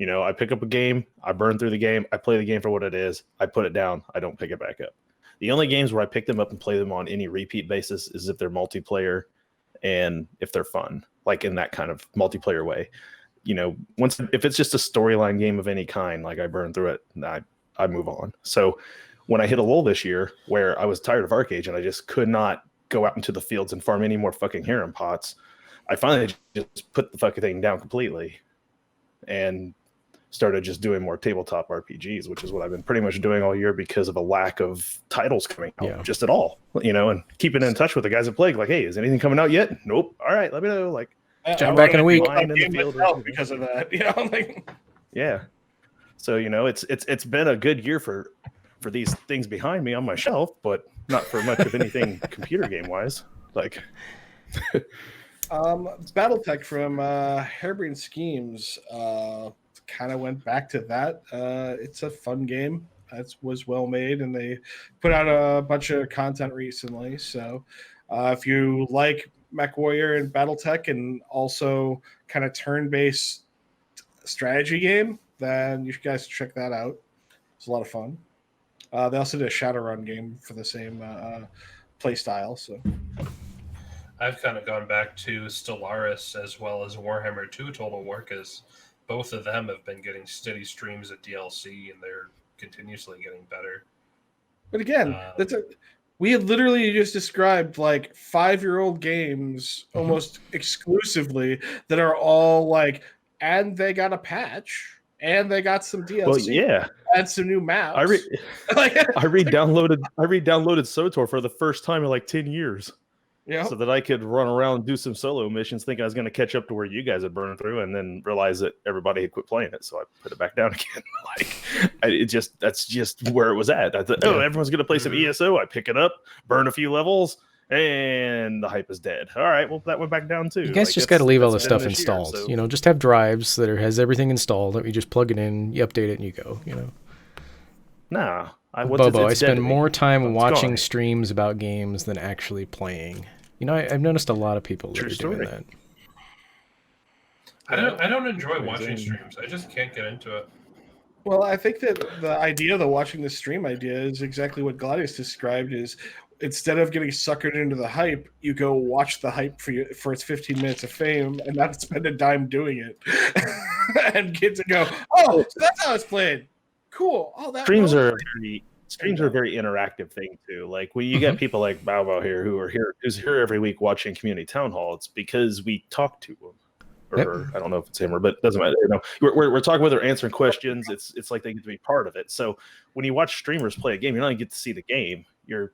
I pick up a game, I burn through the game, I play the game for what it is, I put it down, I don't pick it back up. The only games where I pick them up and play them on any repeat basis is if they're multiplayer and if they're fun, like in that kind of multiplayer way. If it's just a storyline game of any kind, like I burn through it and I move on. So when I hit a lull this year where I was tired of Arcade and I just could not go out into the fields and farm any more fucking harem pots, I finally just put the fucking thing down completely and started just doing more tabletop RPGs, which is what I've been pretty much doing all year because of a lack of titles coming out at all, and keeping in touch with the guys at Plague. Like, hey, is anything coming out yet? Nope. All right, let me know. Like, Jump back in a week. Line in the field because of that. You know, like Yeah. So it's been a good year for these things behind me on my shelf, but not for much of anything computer game wise. Like BattleTech from Harebrained Schemes kind of went back to that. It's a fun game. That was well made, and they put out a bunch of content recently. So if you like MechWarrior and BattleTech and also kind of turn-based strategy game, then you guys should check that out. It's a lot of fun. They also did a Shadowrun game for the same play style. So I've kind of gone back to Stellaris as well as Warhammer 2 Total War, because both of them have been getting steady streams of DLC, and they're continuously getting better. But again, we had literally just described like 5-year-old games almost exclusively that are all like, and they got a patch, and they got some DLC, well, yeah, and some new maps. I re-downloaded SOTOR for the first time in like 10 years. Yeah. So that I could run around and do some solo missions, thinking I was going to catch up to where you guys had burned through, and then realize that everybody had quit playing it. So I put it back down again. That's just where it was at. I thought, everyone's going to play some ESO. I pick it up, burn a few levels, and the hype is dead. All right, well, that went back down too. You guys just got to leave all the stuff this installed. Year, so. Just have drives that has everything installed. That you just plug it in, you update it, and you go. Nah. Bobo, I spend more time watching streams about games than actually playing. I've noticed a lot of people that are doing that. I don't enjoy watching streams. I just can't get into it. Well, I think that the idea of the watching the stream idea is exactly what Gladius described. Is instead of getting suckered into the hype, you go watch the hype for its 15 minutes of fame and not spend a dime doing it. And kids go, oh, so that's how it's played. Cool. Oh, that streams are a very interactive thing too. Like when you get people like Bao here who's here every week watching Community Town Hall, it's because we talk to them. Or I don't know if it's him but it doesn't matter. We're talking with her, answering questions. It's like they get to be part of it. So when you watch streamers play a game, you're not gonna get to see the game. You're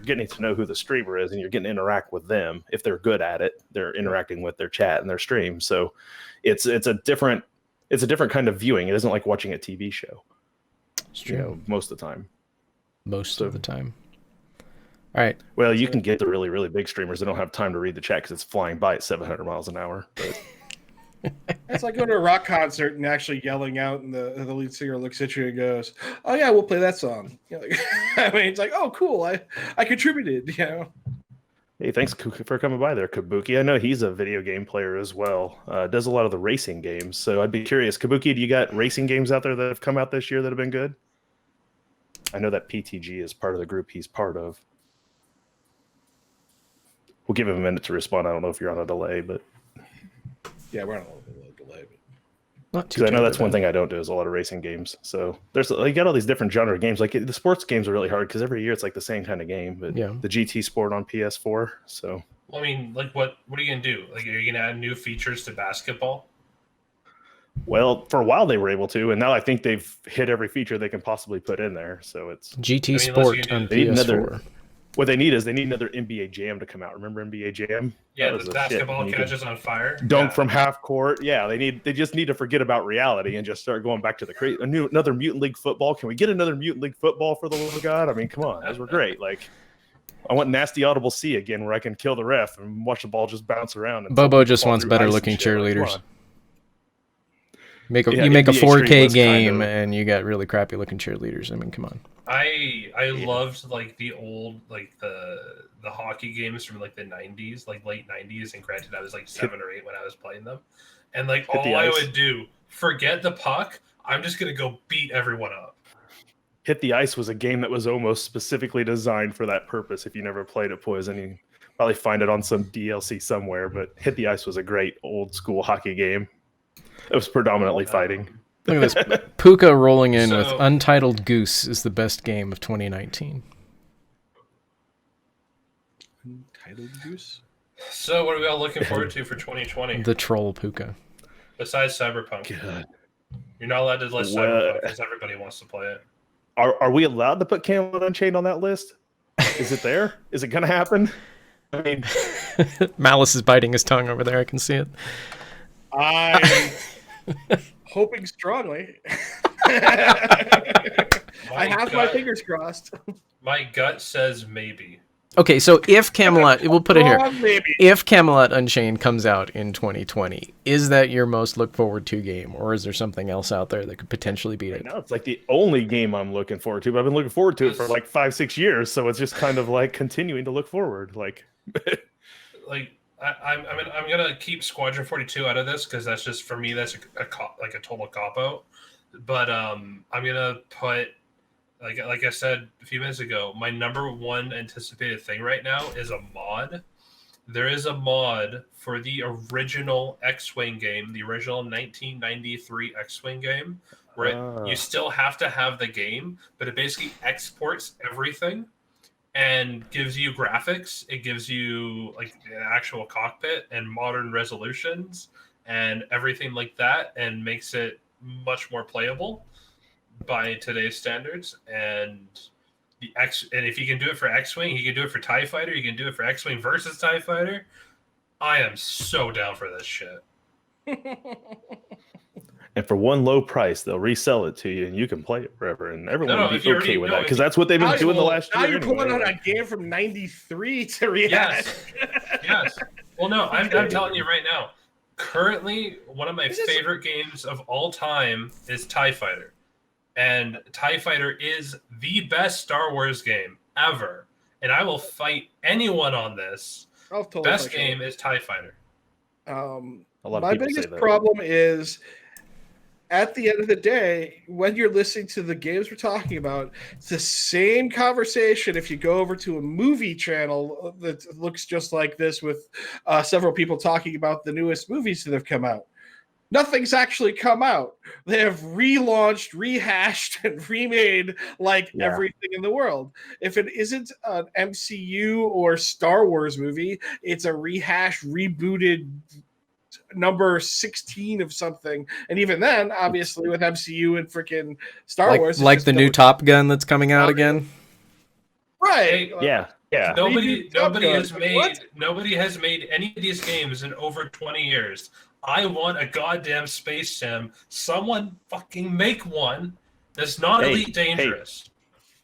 getting to know who the streamer is, and you're getting to interact with them. If they're good at it, they're interacting with their chat and their stream. So it's a different kind of viewing. It isn't like watching a TV show. It's true. Most of the time. Most of the time. All right. Well, you can get the really, really big streamers that don't have time to read the chat because it's flying by at 700 miles an hour. But... It's like going to a rock concert and actually yelling out, and the lead singer looks at you and goes, "Oh yeah, we'll play that song." I mean, it's like, "Oh cool, I contributed." Hey, thanks for coming by there, Kabuki. I know he's a video game player as well. Does a lot of the racing games. So I'd be curious, Kabuki, do you got racing games out there that have come out this year that have been good? I know that PTG is part of the group he's part of. We'll give him a minute to respond. I don't know if you're on a delay, but yeah, we're on a little bit of delay. Because I know that's one thing I don't do is a lot of racing games. So you got all these different genre games. Like the sports games are really hard because every year it's like the same kind of game. But the GT Sport on PS4. So well, I mean, like what are you gonna do? Like, are you gonna add new features to basketball? Well, for a while they were able to, and now I think they've hit every feature they can possibly put in there. So it's GT Sport on PS4. What they need another NBA Jam to come out. Remember NBA Jam? Yeah, the basketball catches on fire. Dunk from half court. Yeah, they just need to forget about reality and just start going back to the another Mutant League football. Can we get another Mutant League football for the love of God? I mean, come on, those were great. Like, I want Nasty Audible C again, where I can kill the ref and watch the ball just bounce around. And Bobo just wants better looking cheerleaders. You make a NBA 4K game and you got really crappy looking cheerleaders. I mean, come on. I loved like the old the hockey games from like the 90s, like late 90s, and granted I was like 7 or 8 when I was playing them. And like all I would do, forget the puck, I'm just gonna go beat everyone up. Hit the Ice was a game that was almost specifically designed for that purpose. If you never played it, Poison, you probably find it on some DLC somewhere, but Hit the Ice was a great old school hockey game. It was predominantly fighting. Look at this. Puka rolling in with Untitled Goose is the best game of 2019. Untitled Goose? So what are we all looking forward to for 2020? The troll Puka. Besides Cyberpunk. God. You're not allowed to list Cyberpunk because everybody wants to play it. Are we allowed to put Camelot Unchained on that list? Is it there? Is it going to happen? I mean, Malice is biting his tongue over there. I can see it. I'm hoping strongly. I have my fingers crossed. My gut says maybe. Okay, so if Camelot, we'll put it here. Maybe. If Camelot Unchained comes out in 2020, is that your most look forward to game, or is there something else out there that could potentially beat it? now it's like the only game I'm looking forward to. But I've been looking forward to it for like 5-6 years, so it's just kind of like continuing to look forward. Like, I'm gonna keep Squadron 42 out of this because that's just for me that's a total cop out. But I'm gonna put like I said a few minutes ago, my number one anticipated thing right now is a mod. There is a mod for the original X-Wing game, the original 1993 X-Wing game, where you still have to have the game, but it basically exports everything and gives you graphics. It gives you like an actual cockpit and modern resolutions and everything like that, and makes it much more playable by today's standards. And if you can do it for X-Wing, you can do it for TIE Fighter, you can do it for X-Wing versus TIE Fighter. I am so down for this shit. and for one low price, they'll resell it to you, and you can play it forever, and everyone will if be you okay already with know, that because that's what they've been doing the last Now year. you're anyway. pulling out a game from '93 to react. Yes. Well, no, I'm telling you right now. Currently, one of my favorite games of all time is TIE Fighter. And TIE Fighter is the best Star Wars game ever. And I will fight anyone on this. Best game is TIE Fighter. A lot of My people biggest say that. problem is, at the end of the day, when you're listening to the games we're talking about, it's the same conversation if you go over to a movie channel that looks just like this with several people talking about the newest movies that have come out. Nothing's actually come out. They have relaunched, rehashed, and remade everything in the world. If it isn't an MCU or Star Wars movie, it's a rehashed, rebooted number 16 of something. And even then, obviously, with MCU and freaking Star Wars. Like the new Top Gun that's coming out again? Right. Yeah. Nobody has made any of these games in over 20 years. I want a goddamn space sim. Someone fucking make one that's not Elite Dangerous.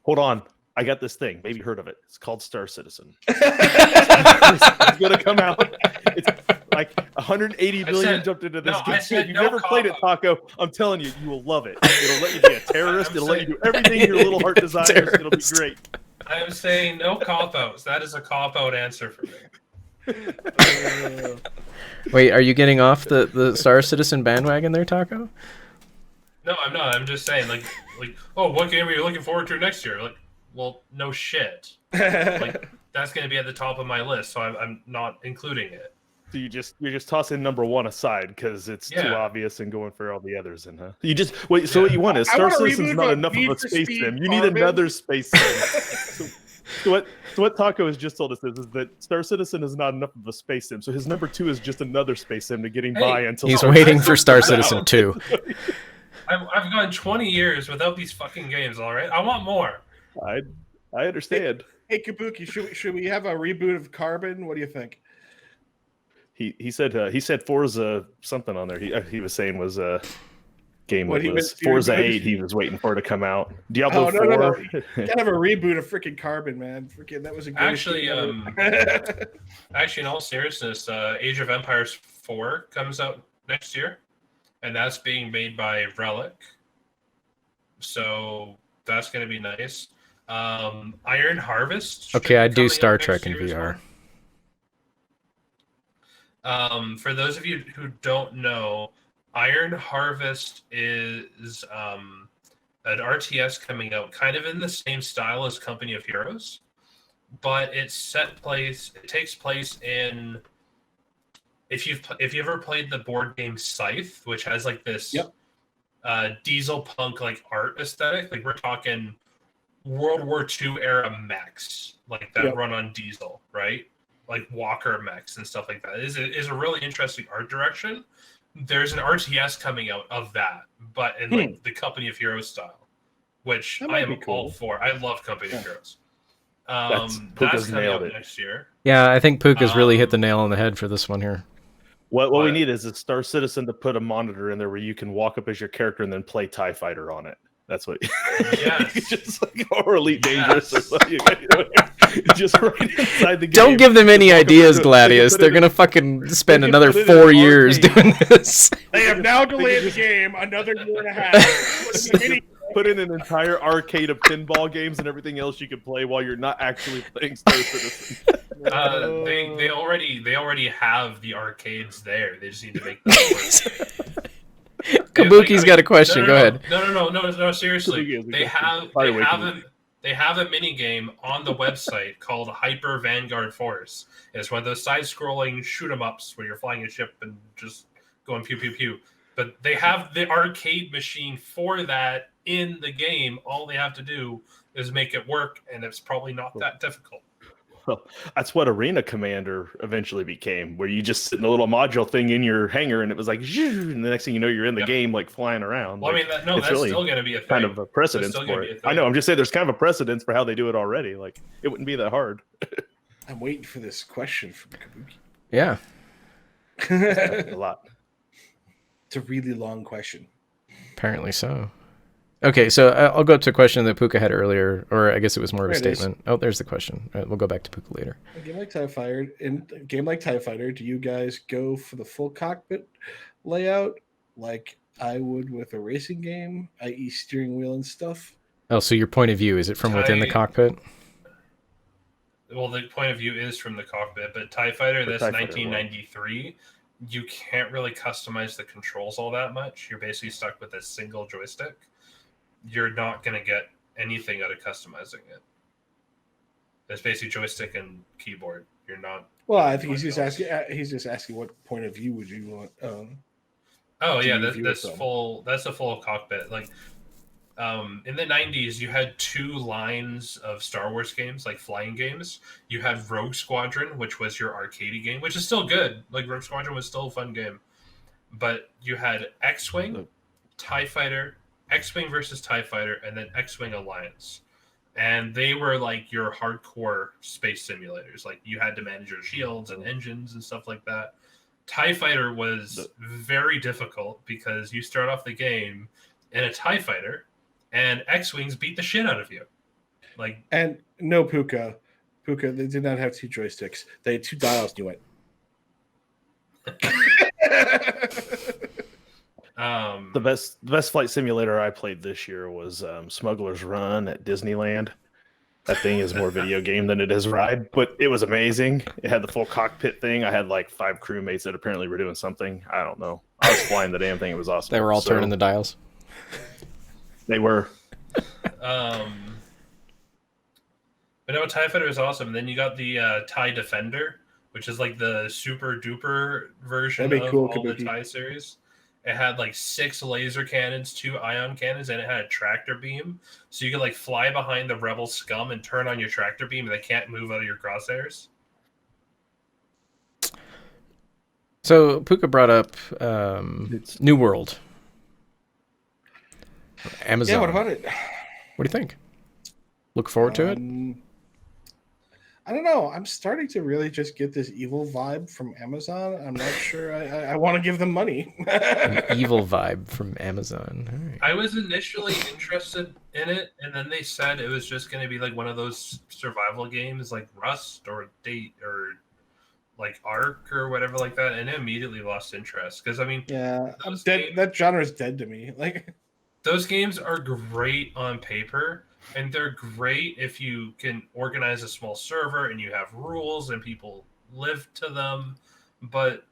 Hold on. I got this thing. Maybe you heard of it. It's called Star Citizen. It's going to come out. It's like 180 billion jumped into this game. If you've never played it, Taco, I'm telling you, you will love it. It'll let you be a terrorist. It'll let you do everything your little heart desires. It'll be great. I'm saying no cop-outs. That is a cop-out answer for me. Wait, are you getting off the Star Citizen bandwagon there, Taco? No, I'm not. I'm just saying, like, oh, what game are you looking forward to next year? Like, well, no shit. Like, that's going to be at the top of my list, so I'm not including it. So you're just tossing number one aside because it's too obvious and going for all the others, and you just wait. So what you want is Star Citizen's not enough of a space sim. You need another space sim. So what Taco has just told us is that Star Citizen is not enough of a space sim. So his number two is just another space sim to getting by until he's waiting for Star Citizen 2. I've gone 20 years without these fucking games. All right, I want more. I understand. Hey Kabuki, should we have a reboot of Carbon? What do you think? He said Forza something on there. He was saying was a game What that he was was- Forza 8. He was waiting for it to come out. Diablo 4. No. Gotta have a reboot of freaking Carbon, man. Freaking that was a great Actually, in all seriousness, Age of Empires 4 comes out next year, and that's being made by Relic. So that's going to be nice. Iron Harvest. Okay, I should be do coming Star out Trek next in year as VR. well. For those of you who don't know, Iron Harvest is an RTS coming out kind of in the same style as Company of Heroes, but it takes place in, if you ever played the board game Scythe, which has like this diesel punk like art aesthetic, like we're talking World War II era mechs like that run on diesel, right? Like Walker mechs and stuff like that. It is a really interesting art direction. There's an RTS coming out of that, but in like the Company of Heroes style, which I am all for. I love Company of Heroes. That's coming out next year. Yeah, I think Puka's really hit the nail on the head for this one here. What we What? need is a Star Citizen to put a monitor in there where you can walk up as your character and then play TIE Fighter on it. That's what. Yes. Just like or Elite Dangerous or Yes. something. Just right inside the game. Don't give them any Just walk up ideas, to it, Gladius. put it They're in- gonna fucking spend can another put it in 4 an years arcade. doing this. They have now delayed the game another year and a half. Put in an entire arcade of pinball games and everything else you can play while you're not actually playing Star Citizen. They already have the arcades there. They just need to make them work. Kabuki's got a question. Go ahead. No, seriously. Kabuki has a They question. have Fire they away, have Kabuki. a they have a mini game on the website called Hyper Vanguard Force. It's one of those side-scrolling shoot 'em ups where you're flying a ship and just going pew pew pew. But they have the arcade machine for that in the game. All they have to do is make it work, and it's probably not that difficult. Well, that's what Arena Commander eventually became, where you just sit in a little module thing in your hangar, and it was like, "Zhoo," and the next thing you know, you're in the Yep. game, like flying around. Well, I Like, mean, it's that's really still going to be a thing. kind of a precedence still gonna for be a it. thing. I know. I'm just saying, there's kind of a precedence for how they do it already. Like, it wouldn't be that hard. I'm waiting for this question from Yeah. Kabuki. A lot. It's a really long question. Apparently so. Okay, so I'll go up to a question that Puka had earlier, or I guess it was more of a There it is. statement. Oh, there's the question. All right, we'll go back to Puka later. A game like TIE Fighter, do you guys go for the full cockpit layout like I would with a racing game, i.e., steering wheel and stuff? Oh, so your point of view, is it from within the TIE- cockpit? Well, the point of view is from the cockpit, but TIE Fighter, The that's TIE Fighter 1993. You can't really customize the controls all that much. You're basically stuck with a single joystick. You're not going to get anything out of customizing it. It's basically joystick and keyboard. You're not. Well, I think he's What just else? asking. He's just asking what point of view would you want? Oh Do yeah, you that's view that's it, though? full. That's a full cockpit. Like, in the 90s, you had two lines of Star Wars games, like flying games. You had Rogue Squadron, which was your arcade game, which is still good. Like Rogue Squadron was still a fun game. But you had X-Wing, TIE Fighter, X-Wing versus TIE Fighter, and then X-Wing Alliance. And they were like your hardcore space simulators. Like you had to manage your shields and engines and stuff like that. TIE Fighter was very difficult because you start off the game in a TIE Fighter and X-Wings beat the shit out of you. Like, And no Puka, they did not have two joysticks. They had two dials. And you went. The best flight simulator I played this year was Smuggler's Run at Disneyland. That thing is more video game than it is ride, but it was amazing. It had the full cockpit thing. I had like 5 crewmates that apparently were doing something. I don't know. I was flying the damn thing. It was awesome. They were all So, turning the dials. They were. but no, TIE Fighter is awesome. And then you got the TIE Defender, which is like the super duper version That'd be of cool, all the Kabuki. TIE series. It had like 6 laser cannons, 2 ion cannons, and it had a tractor beam. So you could like fly behind the rebel scum and turn on your tractor beam, and they can't move out of your crosshairs. So Puka brought up New World. Amazon. Yeah. What about it? What do you think? Look forward to it? I don't know. I'm starting to really just get this evil vibe from Amazon. I'm not sure. I want to give them money. An evil vibe from Amazon. All right. I was initially interested in it, and then they said it was just going to be like one of those survival games like Rust or Date or like Ark or whatever like that, and I immediately lost interest because I mean, Yeah, I'm Those dead. games- That genre is dead to me. Like, those games are great on paper, and they're great if you can organize a small server and you have rules and people live to them. But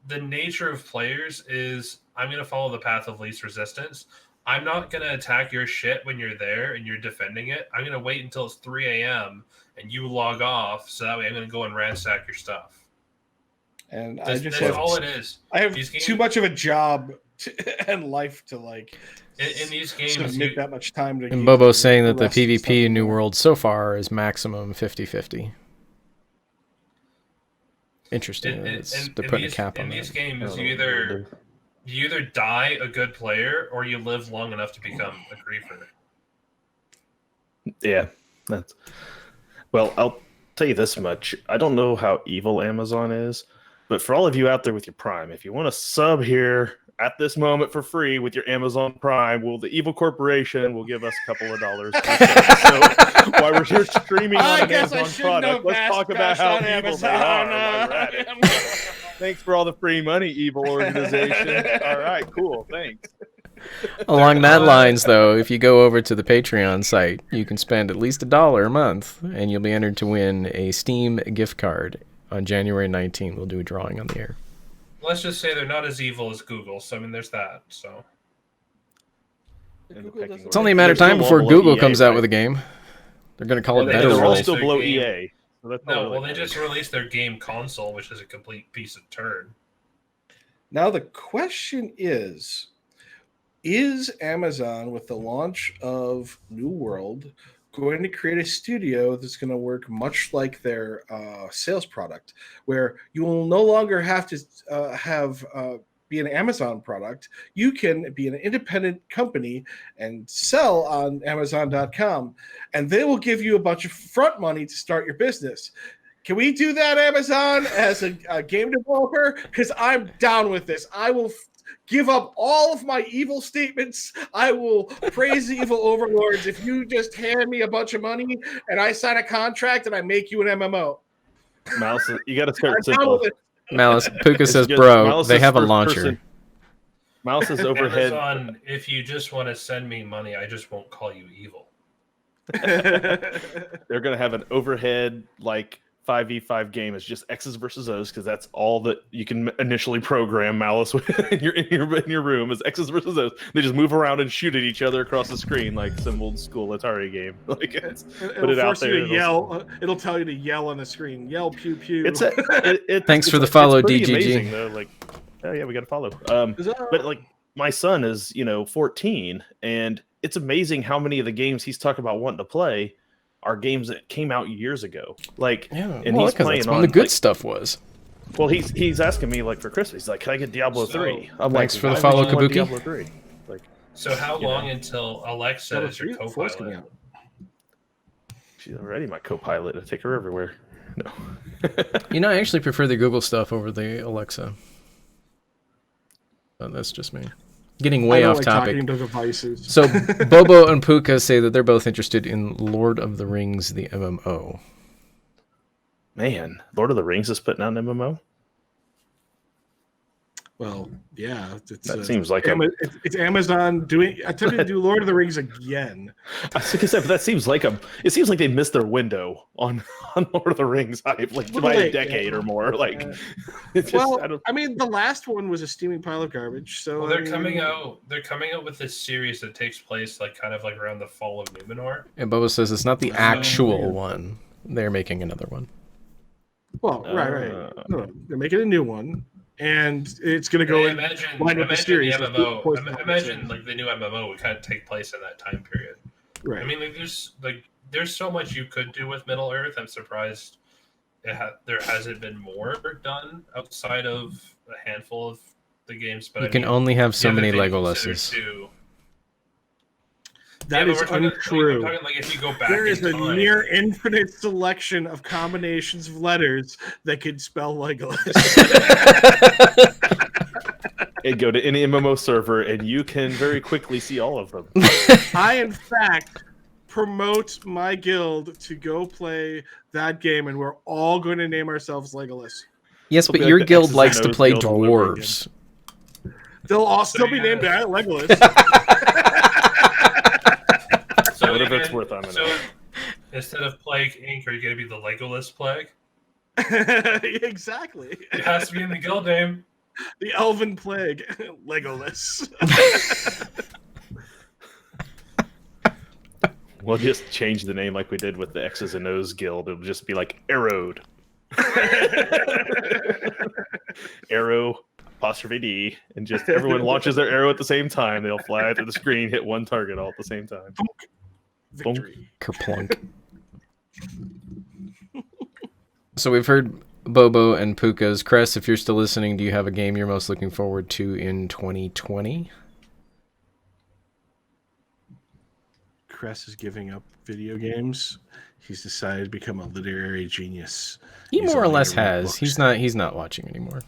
the nature of players is I'm going to follow the path of least resistance. I'm not going to attack your shit when you're there and you're defending it. I'm going to wait until it's 3 a.m. and you log off, so that way I'm going to go and ransack your stuff. and I That's, just that's have, all it is. I have these games- too much of a job and life to like In these sort of games, make that much time to. And engage Bobo's with saying that the rest and stuff PvP in New anymore. World so far is maximum 50-50. Interesting. in, that in, it's- in they're putting these, a cap in on these that. games, I you don't know. either die a good player or you live long enough to become a griefer. Yeah, that's well. tell you this much. I don't know how evil Amazon is, but for all of you out there with your Prime, if you want to sub here at this moment for free with your Amazon Prime, the evil corporation will give us a couple of dollars. So while we're here streaming on an Amazon product, let's talk about how evil they are. while we're at it. Thanks for all the free money, evil organization. All right, cool. Thanks. Along that lines, though, if you go over to the Patreon site, you can spend at least $1 a month, and you'll be entered to win a Steam gift card on January 19th. We'll do a drawing on the air. Let's just say they're not as evil as Google. So I mean, there's that. So It's only a matter of time before Google comes out with a game. They're going to call it they Better just They're all World. released still their below game. EA. So that's not no, really well, they just released their game console, which is a complete piece of turd. Now the question is Amazon, with the launch of New World, going to create a studio that's going to work much like their sales product, where you will no longer have to be an Amazon product? You can be an independent company and sell on Amazon.com, and they will give you a bunch of front money to start your business. Can we do that, Amazon, as a game developer? Because I'm down with this. I will give up all of my evil statements. I will praise the evil overlords if you just hand me a bunch of money and I sign a contract and I make you an MMO. Mouse, you got to start I'm down simple. with it. Malice, Puka says, good. bro, Malice they is have a first launcher. person. Mouse is overhead. Amazon, if you just want to send me money, I just won't call you evil. They're going to have an overhead, like, 5v5 game. It's just X's versus O's, because that's all that you can initially program Malice with in your room is X's versus O's. They just move around and shoot at each other across the screen like some old school Atari game. Like, put it out there. It'll tell you to yell on the screen. Yell pew pew. Thanks for the it's follow, pretty DGG. amazing, though. Like, oh yeah, we got to follow. But like, my son is 14, and it's amazing how many of the games he's talking about wanting to play are games that came out years ago. Like, Yeah, and well, he's because playing that's when on the good like, stuff was. well, he's asking me like for Christmas. He's like, "Can I get Diablo 3?" I'm Thanks like, for the "Why follow, would you want Kabuki." Diablo 3. Like, So how You long know. until Alexa is your Four's coming co-pilot? out. she's already my co-pilot. I take her everywhere. No, I actually prefer the Google stuff over the Alexa. But that's just me. Getting way I don't off like topic. talking to devices. So Bobo and Puka say that they're both interested in Lord of the Rings, the MMO. man, Lord of the Rings is putting out an MMO. Well, yeah, That seems like it's Amazon attempting to do Lord of the Rings again. I was gonna say, but that seems like it seems like they missed their window on Lord of the Rings hype, like by a decade or more. Like, it's just, Well, I mean, the last one was a steaming pile of garbage. So Well, they're I mean, coming out. They're coming out with this series that takes place kind of around the fall of Numenor. And Bobo says it's not the actual one. They're making another one. Well, right. No, they're making a new one, and it's going to go in Imagine line up the series. the MMO. Imagine Imagine like the new MMO would kind of take place in that time period. right. I mean, there's so much you could do with Middle Earth. I'm surprised there hasn't been more done outside of a handful of the games. But You can only have so the other many thing to Legolesses. consider, too- That Yeah, is but we're talking, untrue. I'm talking if you go back There is in a time, near infinite selection of combinations of letters that could spell Legolas. and go to any MMO server, and you can very quickly see all of them. I, in fact, promote my guild to go play that game, and we're all going to name ourselves Legolas. Yes, It'll but be your like the guild X's likes and to O's play guild all over dwarves. They'll all still be yeah. named Legolas. So Whatever you're it's gonna- worth, I'm in So it. instead of Plague Inc., are you going to be the Legolas Plague? Exactly. It has to be in the guild name. The Elven Plague, Legolas. We'll just change the name like we did with the X's and O's guild. It'll just be like Arrowed. Arrow apostrophe D, and just everyone launches their arrow at the same time. They'll fly to the screen, hit one target all at the same time. Victory. Kerplunk. So we've heard Bobo and Puka's. Cress, if you're still listening, do you have a game you're most looking forward to in 2020? Cress is giving up video games. He's decided to become a literary genius. He He's more or only less gonna read has. books. He's not watching anymore.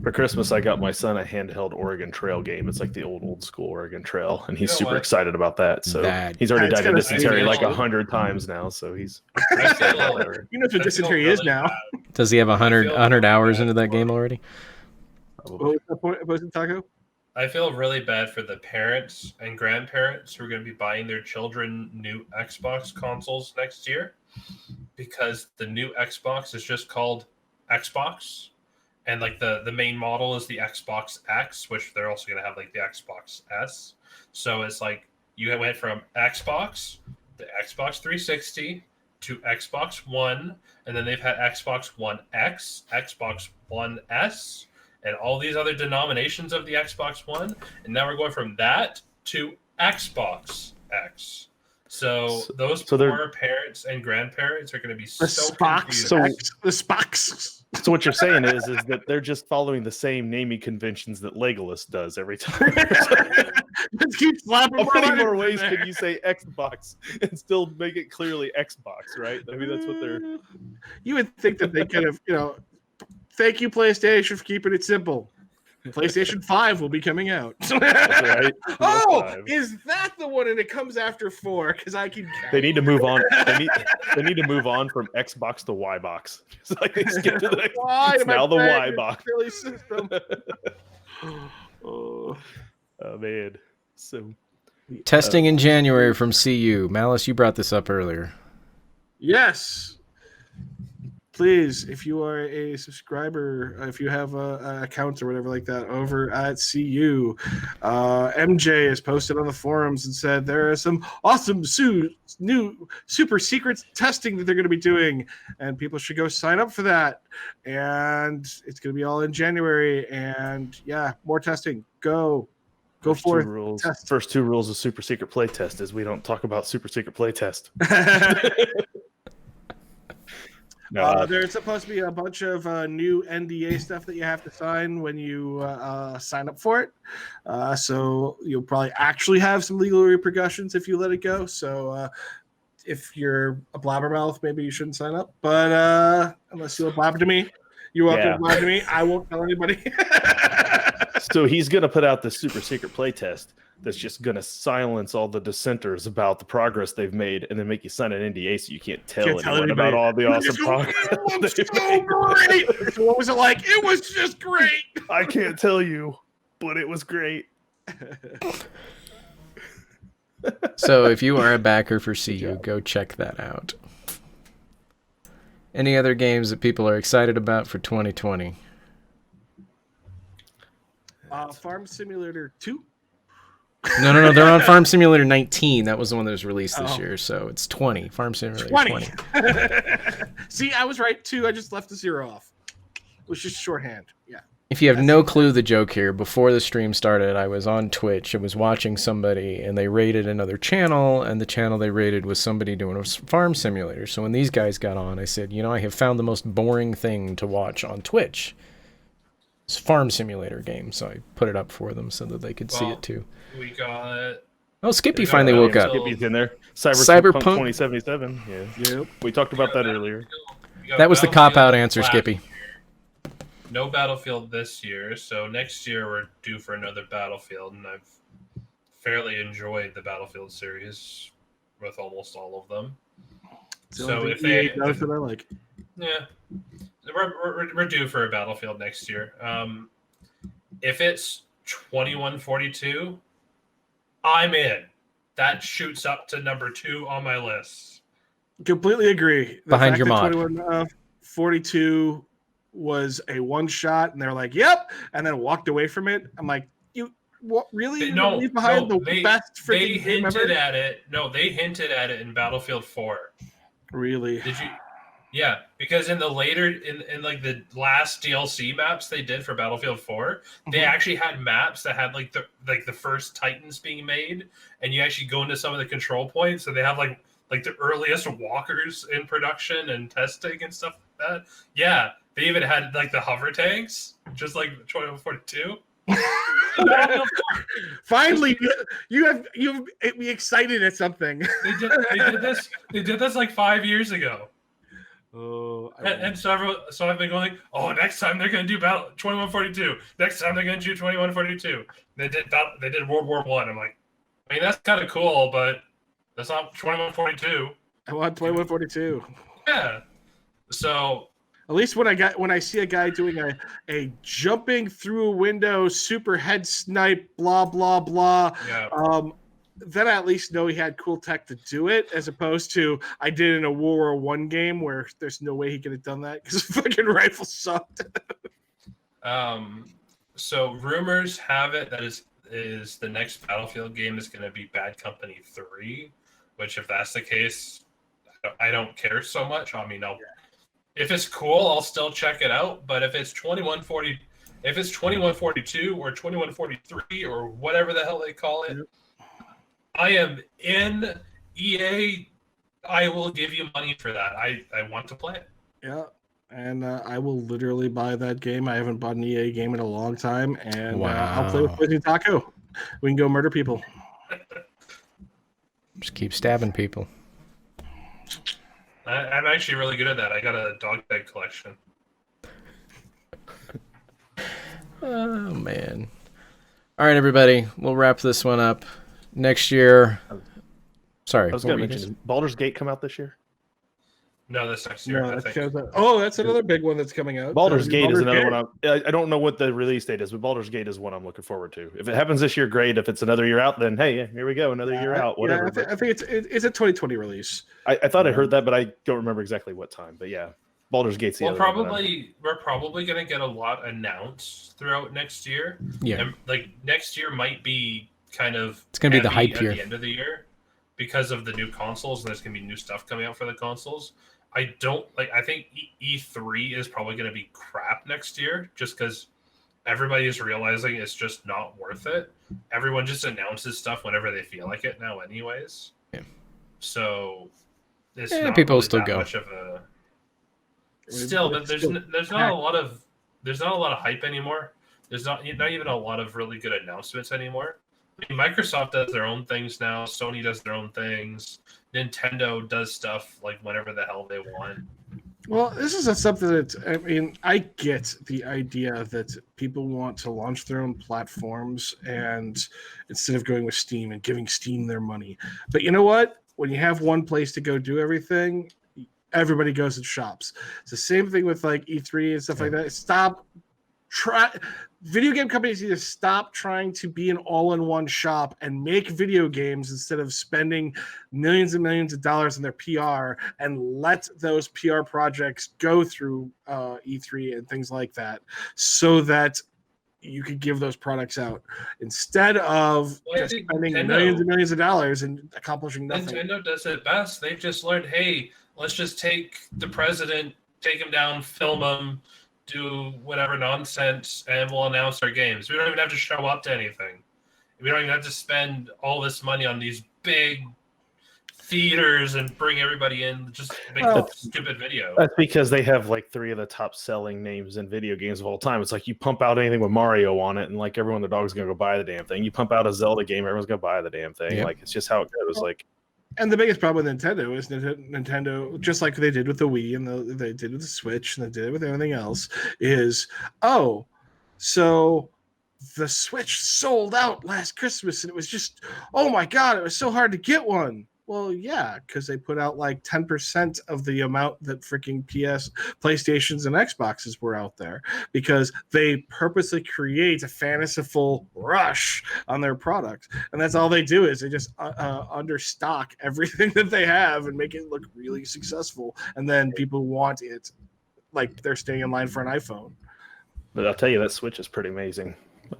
For Christmas, I got my son a handheld Oregon Trail game. It's like the old school Oregon Trail, and he's You know super what? excited about that. So That- he's already That's died of gonna dysentery be like cool. 100 times now. So he's I feel, You know what I feel dysentery is really now. bad. Does he have 100 feel 100 hours bad into that for game him. already? What was the point? Was it Taco? I feel really bad for the parents and grandparents who are going to be buying their children new Xbox consoles next year, because the new Xbox is just called Xbox, and like the main model is the Xbox X, which they're also going to have like the Xbox S. So it's like you went from Xbox, the Xbox 360 to Xbox One, and then they've had Xbox One X, Xbox One S, and all these other denominations of the Xbox One, and now we're going from that to Xbox X. So those so they're- poor parents and grandparents are going to be The so Spox. confused. The Spox. so what you're saying is that they're just following the same naming conventions that Legolas does every time. Just keep slapping How many letters more in ways there. can you say Xbox and still make it clearly Xbox, right? I mean, that's what they're. You would think that they could have, thank you, PlayStation, for keeping it simple. PlayStation 5 will be coming out. That's right. Oh, PS5. is that the one? And it comes after 4 because I can. They need to move on. They need to move on from Xbox to Y box. It's like they skip to the next. Why It's am I now the playing Y this box. silly system? Oh. Oh man. So Testing in January from CU. Malice, you brought this up earlier. Yes. Please, if you are a subscriber, if you have accounts or whatever like that over at CU, MJ has posted on the forums and said there are some awesome new super secret testing that they're going to be doing, and people should go sign up for that. And it's going to be all in January. And yeah, more testing. Go forth. Test. First two rules of super secret play test is we don't talk about super secret play test. No, There's supposed to be a bunch of new NDA stuff that you have to sign when you sign up for it. So you'll probably actually have some legal repercussions if you let it go. So if you're a blabbermouth, maybe you shouldn't sign up. But unless you'll blabber to me, you're welcome to blabber to me. I won't tell anybody. So he's going to put out this super secret play test that's just going to silence all the dissenters about the progress they've made and then make you sign an NDA so you can't tell anyone about all the awesome progress. It was they've so made. great. So what was it like? It was just great. I can't tell you, but it was great. So if you are a backer for CU, go check that out. Any other games that people are excited about for 2020? Farm Simulator 2. No. They're on Farm Simulator 19. That was the one that was released this Oh. year. So it's 20. Farm Simulator 20. 20. See, I was right too. I just left the 0 off. It was just shorthand. Yeah. If you have no clue the joke here, before the stream started, I was on Twitch. I was watching somebody, and they raided another channel, and the channel they raided was somebody doing a farm simulator. So when these guys got on, I said, I have found the most boring thing to watch on Twitch. It's a farm simulator game. So I put it up for them so that they could see it too. We got Oh, Skippy We got finally woke up. Battlefield. Skippy's in there. Cyberpunk. Cyberpunk 2077. Yeah. Yep. We talked about that earlier. we got That was the Battlefield cop-out answer, last Skippy. year. No Battlefield this year, so next year we're due for another Battlefield, and I've fairly enjoyed the Battlefield series with almost all of them. So if they, does that I like. yeah, we're due for a Battlefield next year. If it's 2142, I'm in. That shoots up to number 2 on my list. Completely agree. The Behind fact your that mod. 2142 was a one shot, and they're like, "Yep," and then walked away from it. I'm like, "You what? Really? You're gonna leave behind the best they freaking game hinted ever?" at it. No, they hinted at it in Battlefield 4. Really? Did you? Yeah, because in the later in like the last DLC maps they did for Battlefield 4, they actually had maps that had like the first Titans being made, and you actually go into some of the control points, and they have like the earliest walkers in production and testing and stuff like that. Yeah, they even had like the hover tanks, just like 2142. Finally, you've me excited at something. They did this like 5 years ago. Oh, And so I've been going, oh, next time they're going to do Battle 2142. Next time they're going to do 2142. They did World War One. I'm like, I mean, that's kind of cool, but that's not 2142. I want 2142. Yeah. So at least when I see a guy doing a jumping through a window, super head snipe, blah blah blah. yeah. Then I at least know he had cool tech to do it, as opposed to I did in a World War One game where there's no way he could have done that because the fucking rifle sucked. So rumors have it that is the next Battlefield game is going to be Bad Company 3, which if that's the case, I don't care so much. I mean, if it's cool, I'll still check it out. But if it's 2142 or 2143 or whatever the hell they call it, I am in EA. I will give you money for that. I want to play it. Yeah, and I will literally buy that game. I haven't bought an EA game in a long time, and I'll play with Poison Taco. We can go murder people. Just keep stabbing people. I'm actually really good at that. I got a dog tag collection. Oh, man. All right, everybody. We'll wrap this one up. Next year... Sorry. I was going to mention, did Baldur's Gate come out this year? No, this next year. No, that's another big one that's coming out. Baldur's Gate is another one. I don't know what the release date is, but Baldur's Gate is one I'm looking forward to. If it happens this year, great. If it's another year out, then hey, here we go, another year out. Whatever. Yeah, I think it's a 2020 release. I thought I heard that, but I don't remember exactly what time. But yeah, Baldur's Gate's the other one. We're probably going to get a lot announced throughout next year. Yeah, and, like next year might be kind of it's going to be the hype at year the end of the year because of the new consoles, and there's going to be new stuff coming out for the consoles. I think E3 is probably going to be crap next year just because everybody is realizing it's just not worth it. Everyone just announces stuff whenever they feel like it now anyways. Yeah. So it's not people really still that go. Much of a... Still, but there's not a lot of hype anymore. There's not even a lot of really good announcements anymore. I mean, Microsoft does their own things now. Sony does their own things. Nintendo does stuff like whenever the hell they want. Well, this is something that, I mean, I get the idea that people want to launch their own platforms and instead of going with Steam and giving Steam their money. But you know what? When you have one place to go do everything, everybody goes and shops. It's the same thing with like E3 and stuff like that. Video game companies need to stop trying to be an all-in-one shop and make video games instead of spending millions and millions of dollars on their PR and let those PR projects go through E3 and things like that so that you could give those products out instead of just spending millions and millions of dollars and accomplishing nothing. Nintendo does it best. They've just learned, hey, let's just take the president, take him down, film him, do whatever nonsense, and we'll announce our games. We don't even have to show up to anything. We don't even have to spend all this money on these big theaters and bring everybody in. Just make a stupid video. That's because they have like 3 of the top selling names in video games of all time. It's like you pump out anything with Mario on it, and like everyone, the dog's gonna go buy the damn thing. You pump out a Zelda game, everyone's gonna buy the damn thing. Like it's just how it goes. Like. And the biggest problem with Nintendo is Nintendo, just like they did with the Wii and they did with the Switch and they did it with everything else, is, so the Switch sold out last Christmas and it was just, oh my God, it was so hard to get one. Well, yeah, because they put out like 10% of the amount that freaking PlayStations and Xboxes were out there because they purposely create a fanciful rush on their product. And that's all they do is they just understock everything that they have and make it look really successful. And then people want it like they're staying in line for an iPhone. But I'll tell you, that Switch is pretty amazing.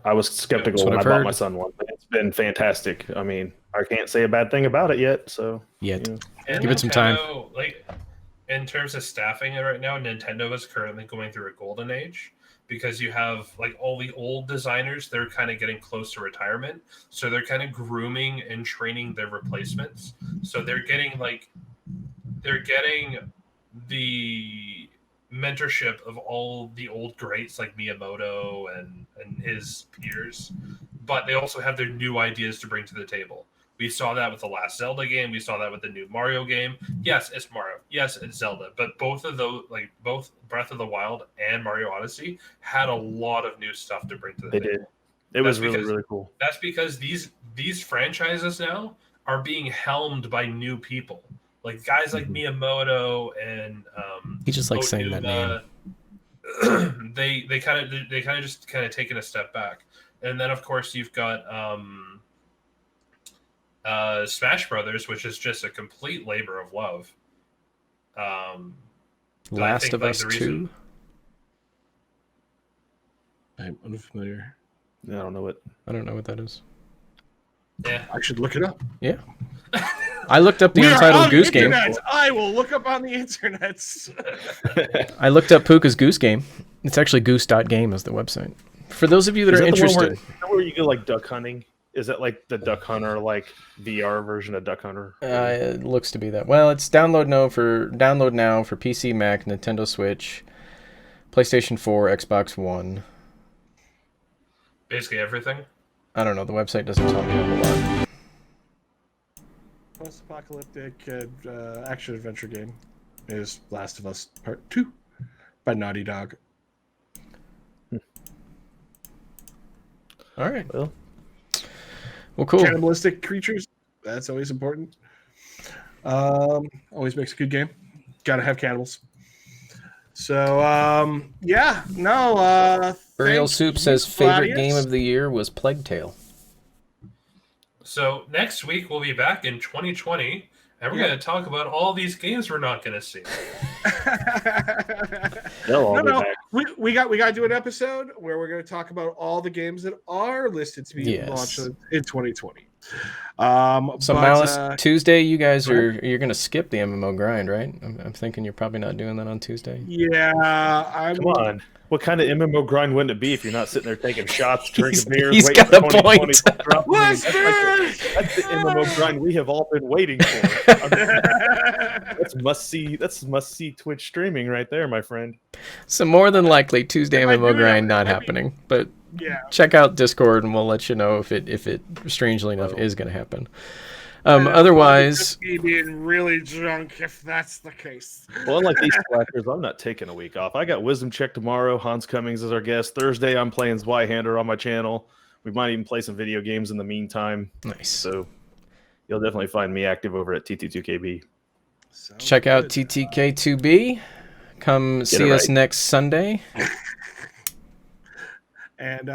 I was skeptical when I bought my son one, but it's been fantastic. I mean, I can't say a bad thing about it yet. So give it some time. Like in terms of staffing right now, Nintendo is currently going through a golden age because you have like all the old designers. They're kind of getting close to retirement, so they're kind of grooming and training their replacements. So they're getting the mentorship of all the old greats like Miyamoto and his peers, but they also have their new ideas to bring to the table. We saw that with the last Zelda game. We saw that with the new Mario game. Yes, it's Mario. Yes, it's Zelda. But both of those, like both Breath of the Wild and Mario Odyssey, had a lot of new stuff to bring to the They table. did. It was really cool. That's because these franchises now are being helmed by new people, like guys like Miyamoto and He just likes saying that name. They kind of just taken a step back, and then of course you've got Smash Brothers, which is just a complete labor of love. Last of Us 2. I'm unfamiliar. I don't know what that is. Yeah, I should look it up. Yeah. I looked up the We are Untitled on Goose the Game. internets. I will look up on the internets. I looked up Puka's Goose Game. It's actually goose.game is the website. For those of you that Is are that the one interested. where you go like duck hunting? Is that like the Duck Hunter, like VR version of Duck Hunter? It looks to be that. Well, it's download now for PC, Mac, Nintendo Switch, PlayStation 4, Xbox One. basically everything. I don't know. The website doesn't tell me a whole lot. Post-apocalyptic action adventure game is Last of Us Part 2 by Naughty Dog. All right. Well, Cool. Cannibalistic creatures. That's always important. Always makes a good game. Got to have cannibals. So, Burial thank Soup you, says favorite Claudius. game of the year was Plague Tale. So next week we'll be back in 2020, and we're going to talk about all these games we're not going to see. they'll all be No. back. We got to do an episode where we're going to talk about all the games that are listed to be Yes. launched in 2020. So but, Malice, Tuesday, you guys go ahead. you're gonna skip the MMO grind, right? I'm thinking you're probably not doing that on Tuesday. Yeah, I'm. Come on. What kind of MMO grind wouldn't it be if you're not sitting there taking shots, drinking beers, he's waiting got for a 2020 point. to drop? Let's That's do like it! that's the MMO grind we have all been waiting for. That's must see Twitch streaming right there, my friend. So more than likely Tuesday If I MMO do it, grind not I mean- happening, but Yeah. check out Discord and we'll let you know if it strangely enough Oh. is going to happen. And Otherwise, just me being really drunk if that's the case. Well, unlike these slackers, I'm not taking a week off. I got Wisdom Check tomorrow. Hans Cummings is our guest. Thursday, I'm playing Zweihander on my channel. We might even play some video games in the meantime. nice. So you'll definitely find me active over at TT2KB. Sounds Check out good. TTK2B. Come it see us right. next Sunday. And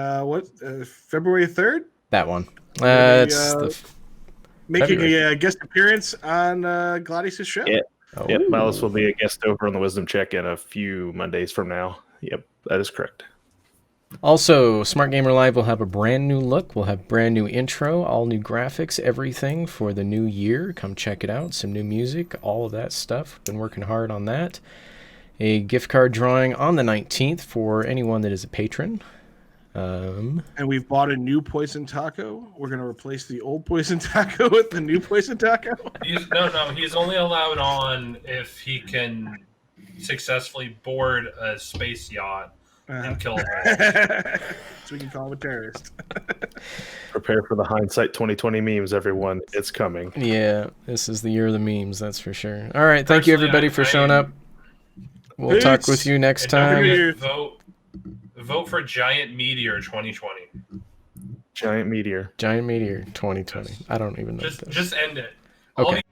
February 3rd? That one. Maybe, It's the Making February. a guest appearance on Gladius' show. Yeah. Yep, Oh. Malice will be a guest over on the Wisdom Check in a few Mondays from now. Yep, that is correct. Also, Smart Gamer Live will have a brand new look. We'll have brand new intro, all new graphics, everything for the new year. Come check it out. Some new music, all of that stuff. Been working hard on that. A gift card drawing on the 19th for anyone that is a patron. And we've bought a new poison taco. We're going to replace the old poison taco with the new poison taco. He's only allowed on if he can successfully board a space yacht and kill her. So we can call him a terrorist. Prepare for the hindsight 2020 memes, everyone. It's coming. Yeah, this is the year of the memes, that's for sure. All right, thank you Personally, everybody for showing up. We'll talk with you next And don't time. forget, vote for Giant Meteor 2020. Giant meteor. Giant Meteor 2020. I don't even know. what that is. Just end it. Okay. All